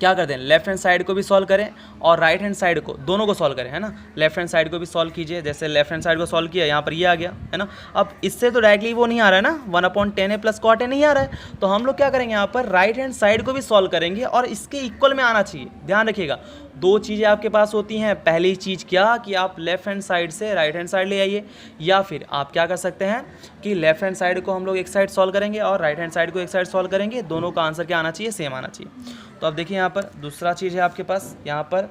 क्या करते हैं, लेफ्ट हैंड साइड को भी सॉल्व करें और राइट हैंड साइड को, दोनों को सॉल्व करें, है ना। लेफ्ट हैंड साइड को भी सॉल्व कीजिए, जैसे लेफ्ट हैंड साइड को सॉल्व किया, यहाँ पर ये आ गया, है ना। अब इससे तो डायरेक्टली वो नहीं आ रहा है ना, 1/10 प्लस कॉट ए नहीं आ रहा है, तो हम लोग क्या करेंगे, यहाँ पर राइट हैंड साइड को भी सॉल्व करेंगे और इसके इक्वल में आना चाहिए। ध्यान रखिएगा, दो चीज़ें आपके पास होती हैं। पहली चीज़ क्या कि आप लेफ्ट हैंड साइड से राइट हैंड साइड ले आइए, या फिर आप क्या कर सकते हैं कि लेफ्ट हैंड साइड को हम लोग एक साइड सॉल्व करेंगे और राइट हैंड साइड को एक साइड सॉल्व करेंगे, दोनों का आंसर क्या आना चाहिए, सेम आना चाहिए। तो अब देखिए यहाँ पर दूसरा चीज़ है आपके पास, यहाँ पर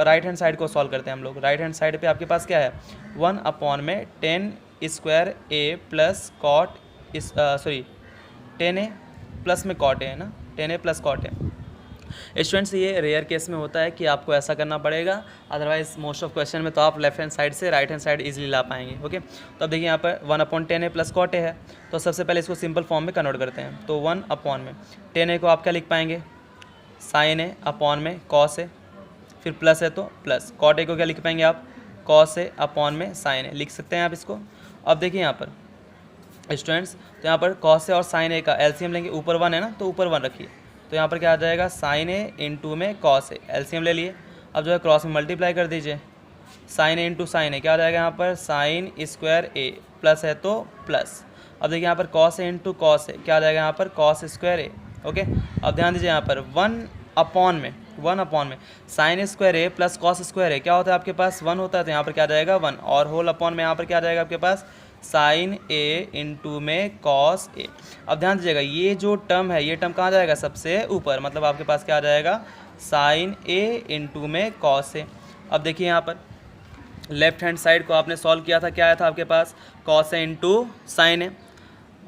राइट हैंड साइड को सॉल्व करते हैं हम लोग। राइट हैंड साइड पे आपके पास क्या है, 1/10 square A plus cot 10 A plus में कॉट ए, है ना, 10 ए प्लस कॉट ए। स्टूडेंट्स ये रेयर केस में होता है कि आपको ऐसा करना पड़ेगा, अदरवाइज मोस्ट ऑफ क्वेश्चन में तो आप लेफ्ट हैंड साइड से राइट हैंड साइड इजीली ला पाएंगे। ओके, तो अब देखिए यहाँ पर 1/10 ए प्लस कॉट ए है, तो सबसे पहले इसको सिंपल फॉर्म में कन्वर्ट करते हैं। तो 1/10 ए को आप क्या लिख पाएंगे, साइन ए अपॉन में कॉस ए, फिर प्लस है तो प्लस, कॉट ए को क्या लिख पाएंगे आप, कॉस ए अपॉन में साइन ए, लिख सकते हैं आप इसको। अब देखिए यहाँ पर स्टूडेंट्स, तो यहाँ पर कॉस ए और साइन ए का एलसीएम लेंगे, ऊपर 1 है ना, तो ऊपर 1 रखिए, तो यहाँ पर क्या आ जाएगा, साइन ए इंटू में कॉस ए, एलसीएम ले लिए। अब जो है क्रॉस में मल्टीप्लाई कर दीजिए, साइन ए इंटू साइन ए क्या आ जाएगा यहाँ पर, साइन स्क्वायर ए, प्लस है तो प्लस। अब देखिए यहाँ पर cos A into cos A क्या आ जाएगा यहाँ पर, कॉस स्क्वायर ए। ओके, अब ध्यान दीजिए यहाँ पर 1/में sign square A plus cos square ए क्या होता है आपके पास, 1 होता है, तो यहाँ पर क्या आ जाएगा 1, और होल अपॉन में यहाँ पर क्या आ जाएगा आपके पास, साइन ए इंटू में कॉस ए। अब ध्यान दीजिएगा ये जो टर्म है, ये टर्म कहाँ जाएगा, सबसे ऊपर, मतलब आपके पास क्या आ जाएगा, साइन ए इंटू में कॉस ए। अब देखिए यहाँ पर लेफ्ट हैंड साइड को आपने सॉल्व किया था, क्या आया था आपके पास, cos A into sine A.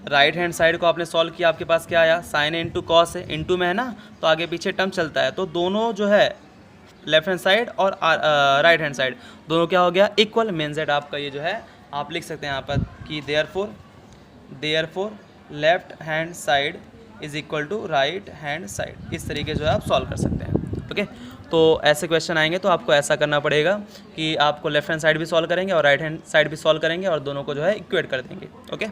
Right hand side को आपने सॉल्व किया, आपके पास क्या आया, sign A into cos A, into में है ना, तो आगे पीछे टर्म चलता है, तो दोनों जो है लेफ्ट हैंड साइड और राइट हैंड साइड दोनों क्या हो गया, इक्वल। मीन्स दैट आपका ये जो है आप लिख सकते हैं यहाँ पर कि therefore left hand side is equal to right hand side. इस तरीके जो है आप सॉल्व कर सकते हैं। ओके, तो ऐसे क्वेश्चन आएंगे तो आपको ऐसा करना पड़ेगा कि आपको लेफ्ट हैंड साइड भी सॉल्व करेंगे और राइट हैंड साइड भी सॉल्व करेंगे और दोनों को जो है इक्वेट कर देंगे। ओके,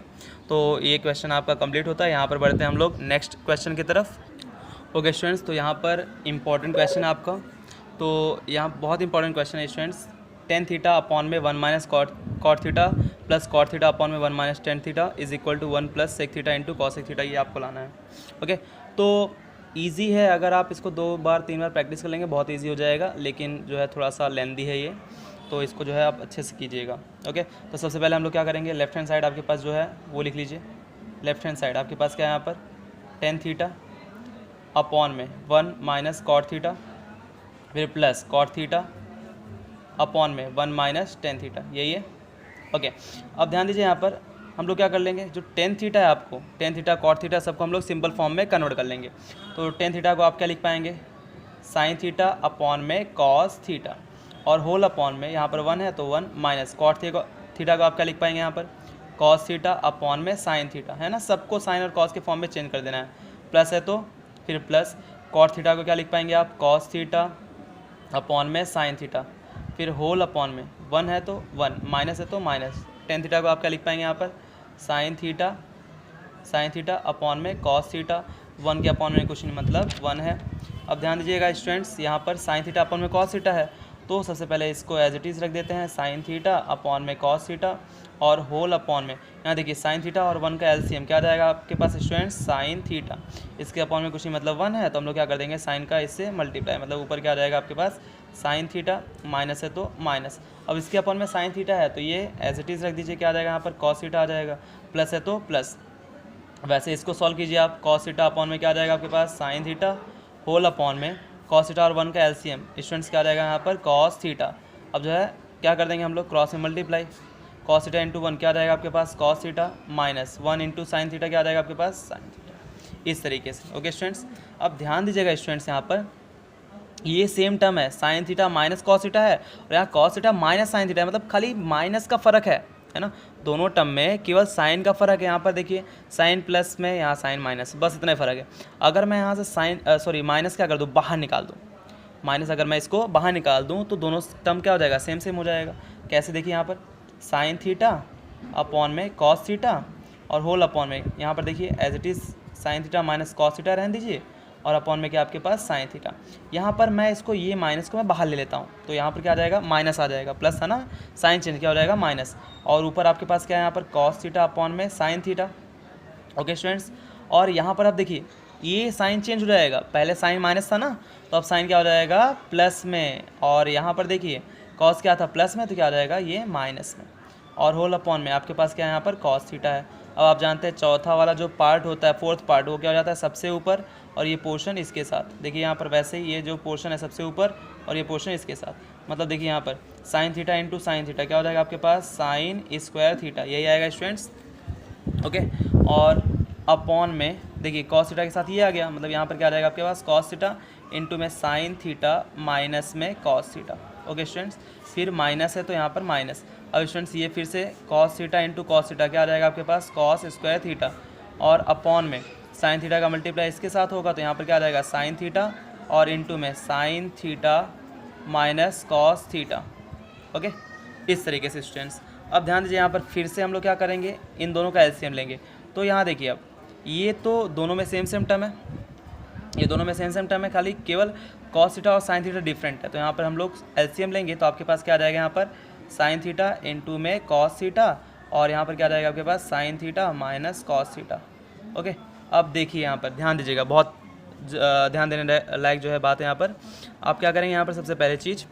तो ये क्वेश्चन आपका कंप्लीट होता है। यहाँ पर बढ़ते हैं हम लोग नेक्स्ट क्वेश्चन की तरफ। ओके स्टूडेंट्स, तो यहाँ पर इंपॉर्टेंट क्वेश्चन है आपका, तो यहाँ बहुत इंपॉर्टेंट क्वेश्चन है स्टूडेंट्स। टेन थीटा अपॉन में 1 minus cot theta plus cot theta upon में 1 minus tan theta is equal to 1 plus sec theta into cosec theta, ये आपको लाना है। ओके, तो ईजी है, अगर आप इसको 2 बार 3 बार प्रैक्टिस कर लेंगे बहुत ईजी हो जाएगा, लेकिन जो है थोड़ा सा लेंदी है ये, तो इसको जो है आप अच्छे से कीजिएगा। ओके, तो सबसे पहले हम लोग क्या करेंगे, लेफ्ट हैंड साइड आपके पास जो है वो लिख लीजिए। लेफ्ट हैंड साइड आपके पास क्या है यहाँ पर, टेन थीटा अपॉन में 1 माइनस कॉट थीटा, फिर प्लस कॉट थीटा अपॉन में 1 माइनस टेन थीटा, यही है। ओके, अब ध्यान दीजिए यहाँ पर हम लोग क्या कर लेंगे, जो टेन थीटा है आपको, टेन थीटा कॉट थीटा सबको हम लोग सिंपल फॉर्म में कन्वर्ट कर लेंगे। तो टेन थीटा को आप क्या लिख पाएंगे, साइन थीटा अपॉन में कॉस थीटा, और होल अपॉन में यहाँ पर 1 है तो 1 माइनस कॉट थीटा को आप क्या लिख पाएंगे यहाँ पर, कॉस थीटा अपॉन में साइन थीटा, है ना, सबको साइन और कॉस के फॉर्म में चेंज कर देना है। प्लस है तो फिर प्लस कॉट थीटा को क्या लिख पाएंगे आप, कॉस थीटा अपॉन में साइन थीटा, फिर होल अपॉन में 1 है तो 1, माइनस है तो माइनस, टेन थीटा को आप क्या लिख पाएंगे यहाँ पर, साइन थीटा अपॉन में कॉस थीटा, 1 के अपॉन में कुछ नहीं मतलब 1 है। अब ध्यान दीजिएगा स्टूडेंट्स, यहाँ पर साइन थीटा अपॉन में कॉस थीटा है, तो सबसे पहले इसको एज इट इज़ रख देते हैं, साइन थीटा अपॉन में कॉस थीटा और होल अपॉन में, यहाँ देखिए साइन थीटा और 1 का एलसीएम क्या आ जाएगा आपके पास स्टूडेंट्स, साइन थीटा। इसके अपॉन में कुछ नहीं मतलब 1 है, तो हम लोग क्या कर देंगे साइन का इससे मल्टीप्लाई, मतलब ऊपर क्या आ जाएगा आपके पास साइन थीटा, माइनस है तो माइनस। अब इसके अपॉन में साइन थीटा है तो ये एज इट इज़ रख दीजिए, क्या आ जाएगा यहाँ पर कॉस थीटा आ जाएगा, प्लस है तो प्लस। वैसे इसको सॉल्व कीजिए आप, कॉस थीटा अपॉन में क्या आ जाएगा आपके पास साइन थीटा, होल अपॉन में कॉस थीटा और 1 का एलसीएम स्टूडेंट्स क्या आ जाएगा यहाँ पर कॉस थीटा। अब जो है क्या कर देंगे हम लोग क्रॉस में मल्टीप्लाई, कॉस थीटा इंटू 1 क्या आ जाएगा आपके पास cos theta, minus 1 into sine theta क्या आ जाएगा आपके पास साइन थीटा, इस तरीके से। ओके स्टूडेंट्स, अब ध्यान दीजिएगा स्टूडेंट्स, यहाँ पर ये सेम टर्म है, sign theta minus cos theta है और यहाँ cos theta minus sine theta है, मतलब खाली माइनस का फ़र्क है ना, दोनों टर्म में केवल साइन का फ़र्क है। यहाँ पर देखिए साइन प्लस में, यहाँ साइन माइनस, बस इतना ही फ़र्क है। अगर मैं यहाँ से साइन माइनस क्या कर दूँ, बाहर निकाल दूँ, माइनस अगर मैं इसको बाहर निकाल दूँ तो दोनों टर्म क्या हो जाएगा, सेम सेम हो जाएगा। कैसे देखिए यहाँ पर साइन थीटा अपॉन में कॉस थीटा और होल अपॉन में, यहाँ पर देखिए as it is sine theta minus cos theta रहने दीजिए और अपॉन में क्या आपके पास साइन थीटा। यहाँ पर मैं इसको ये माइनस को मैं बाहर ले लेता हूँ, तो यहाँ पर क्या आ जाएगा माइनस आ जाएगा, प्लस है ना, साइन चेंज क्या हो जाएगा माइनस, और ऊपर आपके पास क्या है यहाँ पर कॉस थीटा अपॉन में साइन थीटा। ओके स्टूडेंट्स, और यहाँ पर आप देखिए ये साइन चेंज हो जाएगा, पहले साइन माइनस था ना, तो अब साइन क्या हो जाएगा प्लस में, और यहाँ पर देखिए कॉस क्या था प्लस में, तो क्या आ जाएगा ये माइनस में, और होल अपॉन में आपके पास क्या है यहाँ पर कॉस थीटा है। अब आप जानते हैं चौथा वाला जो पार्ट होता है, फोर्थ पार्ट, वो क्या हो जाता है सबसे ऊपर और ये पोर्शन इसके साथ। देखिए यहाँ पर वैसे ही ये जो पोर्शन है सबसे ऊपर और ये पोर्शन इसके साथ, मतलब देखिए यहाँ पर sine theta into sine theta क्या हो जाएगा आपके पास साइन स्क्वायर थीटा, यही आएगा स्टूडेंट्स। ओके, और अपॉन में देखिए कॉस थीटा के साथ ये आ गया, मतलब यहाँ पर क्या आ जाएगा आपके पास कॉस थीटा इंटू में साइन थीटा माइनस में कॉस थीटा। ओके स्टूडेंट्स, फिर माइनस है तो यहाँ पर माइनस। अब स्टूडेंट्स ये फिर से cos theta into cos theta क्या आ जाएगा आपके पास कॉस स्क्वायर थीटा, और अपॉन में साइन थीटा का मल्टीप्लाई इसके साथ होगा तो यहाँ पर क्या आ जाएगा साइन थीटा और इंटू में sign theta minus cos theta. Okay, इस तरीके से स्टूडेंट्स। अब ध्यान दीजिए यहाँ पर फिर से हम लोग क्या करेंगे, इन दोनों का एलसीएम लेंगे। तो यहाँ देखिए अब ये तो दोनों में सेम सेम टर्म है, ये दोनों में सेम सेम टर्म है, खाली केवल कॉस थीटा और साइन थीटा डिफरेंट है। तो यहाँ पर हम लोग एलसीएम लेंगे तो आपके पास क्या आ जाएगा यहाँ पर साइन थीटा इंटू में कॉस थीटा, और यहाँ पर क्या आ जाएगा आपके पास sine theta minus cos theta. Okay, अब देखिए यहाँ पर ध्यान दीजिएगा, बहुत ध्यान देने लायक जो है बात है यहाँ पर। आप क्या करेंगे यहाँ पर सबसे पहले चीज़,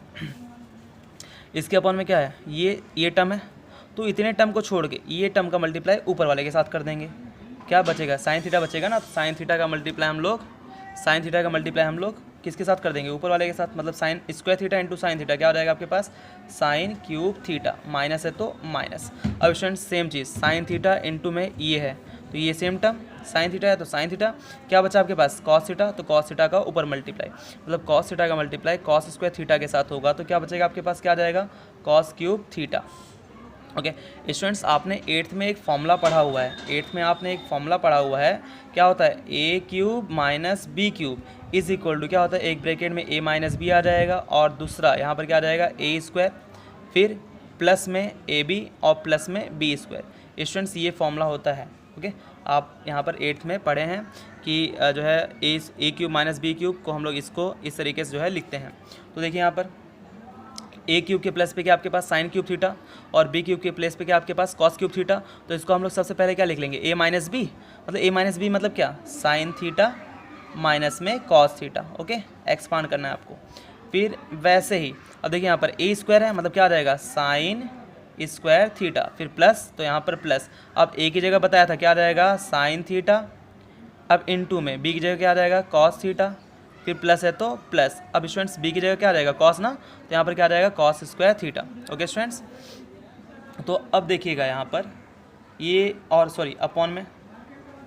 इसके अपॉन में क्या है ये टर्म है, तो इतने टर्म को छोड़ के ये टर्म का मल्टीप्लाई ऊपर वाले के साथ कर देंगे, क्या बचेगा साइन थीटा बचेगा ना, साइन थीटा का मल्टीप्लाई हम लोग किसके साथ कर देंगे ऊपर वाले के साथ, मतलब sign square theta into sine theta क्या हो जाएगा आपके पास साइन क्यूब थीटा, माइनस है तो माइनस। अब स्टूडेंट्स सेम चीज़ साइन थीटा इंटू में ये है तो ये सेम टर्म, साइन थीटा है तो साइन थीटा, क्या बचा आपके पास कॉस थीटा, तो कॉस थीटा का ऊपर मल्टीप्लाई, मतलब कॉस थीटा का मल्टीप्लाई कॉस स्क्वायर थीटा के साथ होगा तो क्या बचेगा आपके पास क्या आ जाएगा cos cube theta. Okay students, आपने 8th में एक फॉर्मूला पढ़ा हुआ है, 8th में आपने एक फॉर्मूला पढ़ा हुआ है, क्या होता है A cube minus B cube is equal to क्या होता है, एक ब्रैकेट में ए माइनस बी आ जाएगा और दूसरा यहाँ पर क्या आ जाएगा ए स्क्वायर, फिर प्लस में ए बी और प्लस में बी स्क्वायर। स्टूडेंट्स ये फॉर्मूला होता है। ओके, आप यहाँ पर 8th में पढ़े हैं कि जो है A cube minus B cube को हम लोग इसको इस तरीके से जो है लिखते हैं। तो देखिए यहाँ पर ए क्यूब के प्लस पे क्या आपके पास साइन क्यूब थीटा और बी क्यूब के प्लस पे क्या आपके पास कॉस क्यूब थीटा, तो इसको हम लोग सबसे पहले क्या लिख लेंगे ए माइनस बी, मतलब ए माइनस बी मतलब क्या साइन थीटा माइनस में कॉस थीटा। ओके, एक्सपांड करना है आपको। फिर वैसे ही अब देखिए यहाँ पर ए स्क्वायर है, मतलब क्या आ जाएगा साइन स्क्वायर थीटा, फिर प्लस तो यहाँ पर प्लस, अब ए की जगह बताया था क्या आ जाएगा साइन थीटा, अब इनटू में बी की जगह क्या आ जाएगा कॉस थीटा, फिर प्लस है तो प्लस, अब स्टूडेंट्स बी की जगह क्या आ जाएगा कॉस ना, तो यहाँ पर क्या आ जाएगा cos square theta. Okay students, तो अब देखिएगा यहाँ पर ये और सॉरी अपॉन में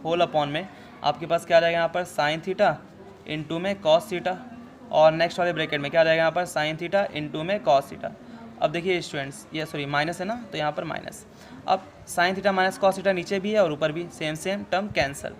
होल अपॉन में आपके पास क्या आ जाएगा यहाँ पर साइन थीटा इंटू में कॉस थीटा, और नेक्स्ट वाले ब्रैकेट में क्या आ जाएगा यहाँ पर साइन थीटा इंटू में कॉस थीटा। अब देखिए स्टूडेंट्स ये सॉरी माइनस है ना, तो यहाँ पर माइनस, अब sine theta minus cos theta नीचे भी है और ऊपर भी सेम सेम टर्म कैंसिल।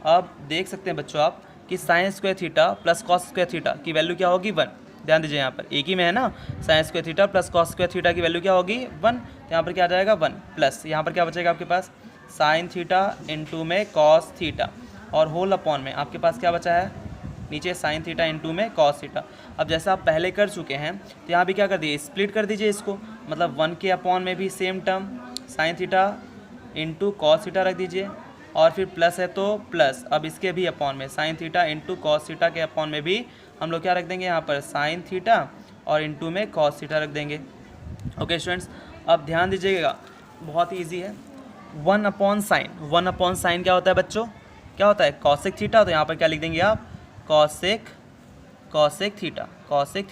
अब देख सकते हैं बच्चों आप कि sine square theta plus cos square theta की वैल्यू क्या होगी 1। ध्यान दीजिए यहाँ पर एक ही में है ना, sine square theta plus cos square theta की वैल्यू क्या होगी 1, तो यहाँ पर क्या आ जाएगा 1 प्लस यहाँ पर क्या बचेगा आपके पास साइन थीटा इंटू में कॉस थीटा, और होल अपॉन में आपके पास क्या बचा है नीचे साइन थीटा इंटू में कॉस थीटा। अब जैसा आप पहले कर चुके हैं तो यहाँ भी क्या कर दिए, स्प्लिट कर दीजिए इसको, मतलब 1 के अपॉन में भी same term sign theta into cos theta रख दीजिए, और फिर प्लस है तो प्लस, अब इसके भी अपॉन में sign theta into cos theta के अपॉन में भी हम लोग क्या रख देंगे यहाँ पर साइन थीटा और इंटू में कॉस थीटा रख देंगे। ओके स्टूडेंट्स, अब ध्यान दीजिएगा, बहुत ही ईजी है। 1 अपॉन साइन क्या होता है बच्चों, क्या होता है कॉसेक थीटा, तो यहाँ पर क्या लिख देंगे आप कॉसेक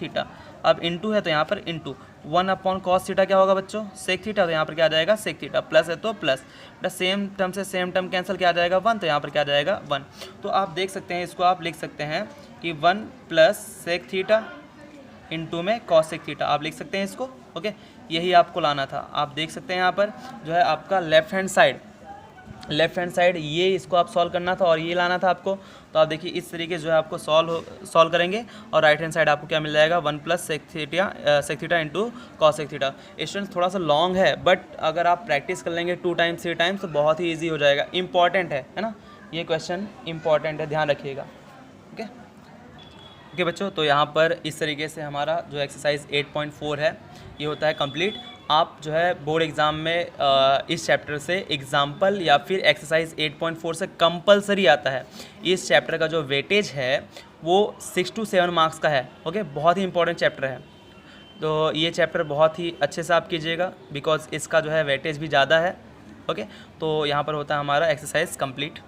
थीटा। अब इंटू है तो यहाँ पर इंटू 1 अपॉन कॉस थीटा क्या होगा बच्चों, सेक थीटा, तो यहाँ पर क्या आ जाएगा सेक थीटा, प्लस है तो प्लस, बेटा सेम टर्म से सेम टर्म कैंसिल, क्या आ जाएगा 1, तो यहाँ पर क्या आ जाएगा 1। तो आप देख सकते हैं, इसको आप लिख सकते हैं कि 1 प्लस सेक थीटा इंटू में कॉसेक थीटा, आप लिख सकते हैं इसको। ओके, यही आपको लाना था। आप देख सकते हैं यहाँ पर जो है आपका लेफ्ट हैंड साइड ये इसको आप सॉल्व करना था और ये लाना था आपको। तो आप देखिए इस तरीके जो है आपको सॉल्व करेंगे और राइट हैंड साइड आपको क्या मिल जाएगा 1 plus sec theta into cosec theta. Students थोड़ा सा लॉन्ग है, बट अगर आप प्रैक्टिस कर लेंगे 2 टाइम्स 3 टाइम्स तो बहुत ही ईजी हो जाएगा। इंपॉर्टेंट है ना, ये क्वेश्चन इंपॉर्टेंट है, ध्यान रखिएगा। ओके बच्चों, तो यहाँ पर इस तरीके से हमारा जो एक्सरसाइज 8.4 है ये होता है कंप्लीट। आप जो है बोर्ड एग्ज़ाम में इस चैप्टर से एग्जाम्पल या फिर एक्सरसाइज 8.4 से कंपलसरी आता है। इस चैप्टर का जो वेटेज है वो 6 to 7 मार्क्स का है। ओके, बहुत ही इंपॉर्टेंट चैप्टर है, तो ये चैप्टर बहुत ही अच्छे से आप कीजिएगा, बिकॉज इसका जो है वेटेज भी ज़्यादा है। ओके, तो यहाँ पर होता है हमारा एक्सरसाइज कंप्लीट।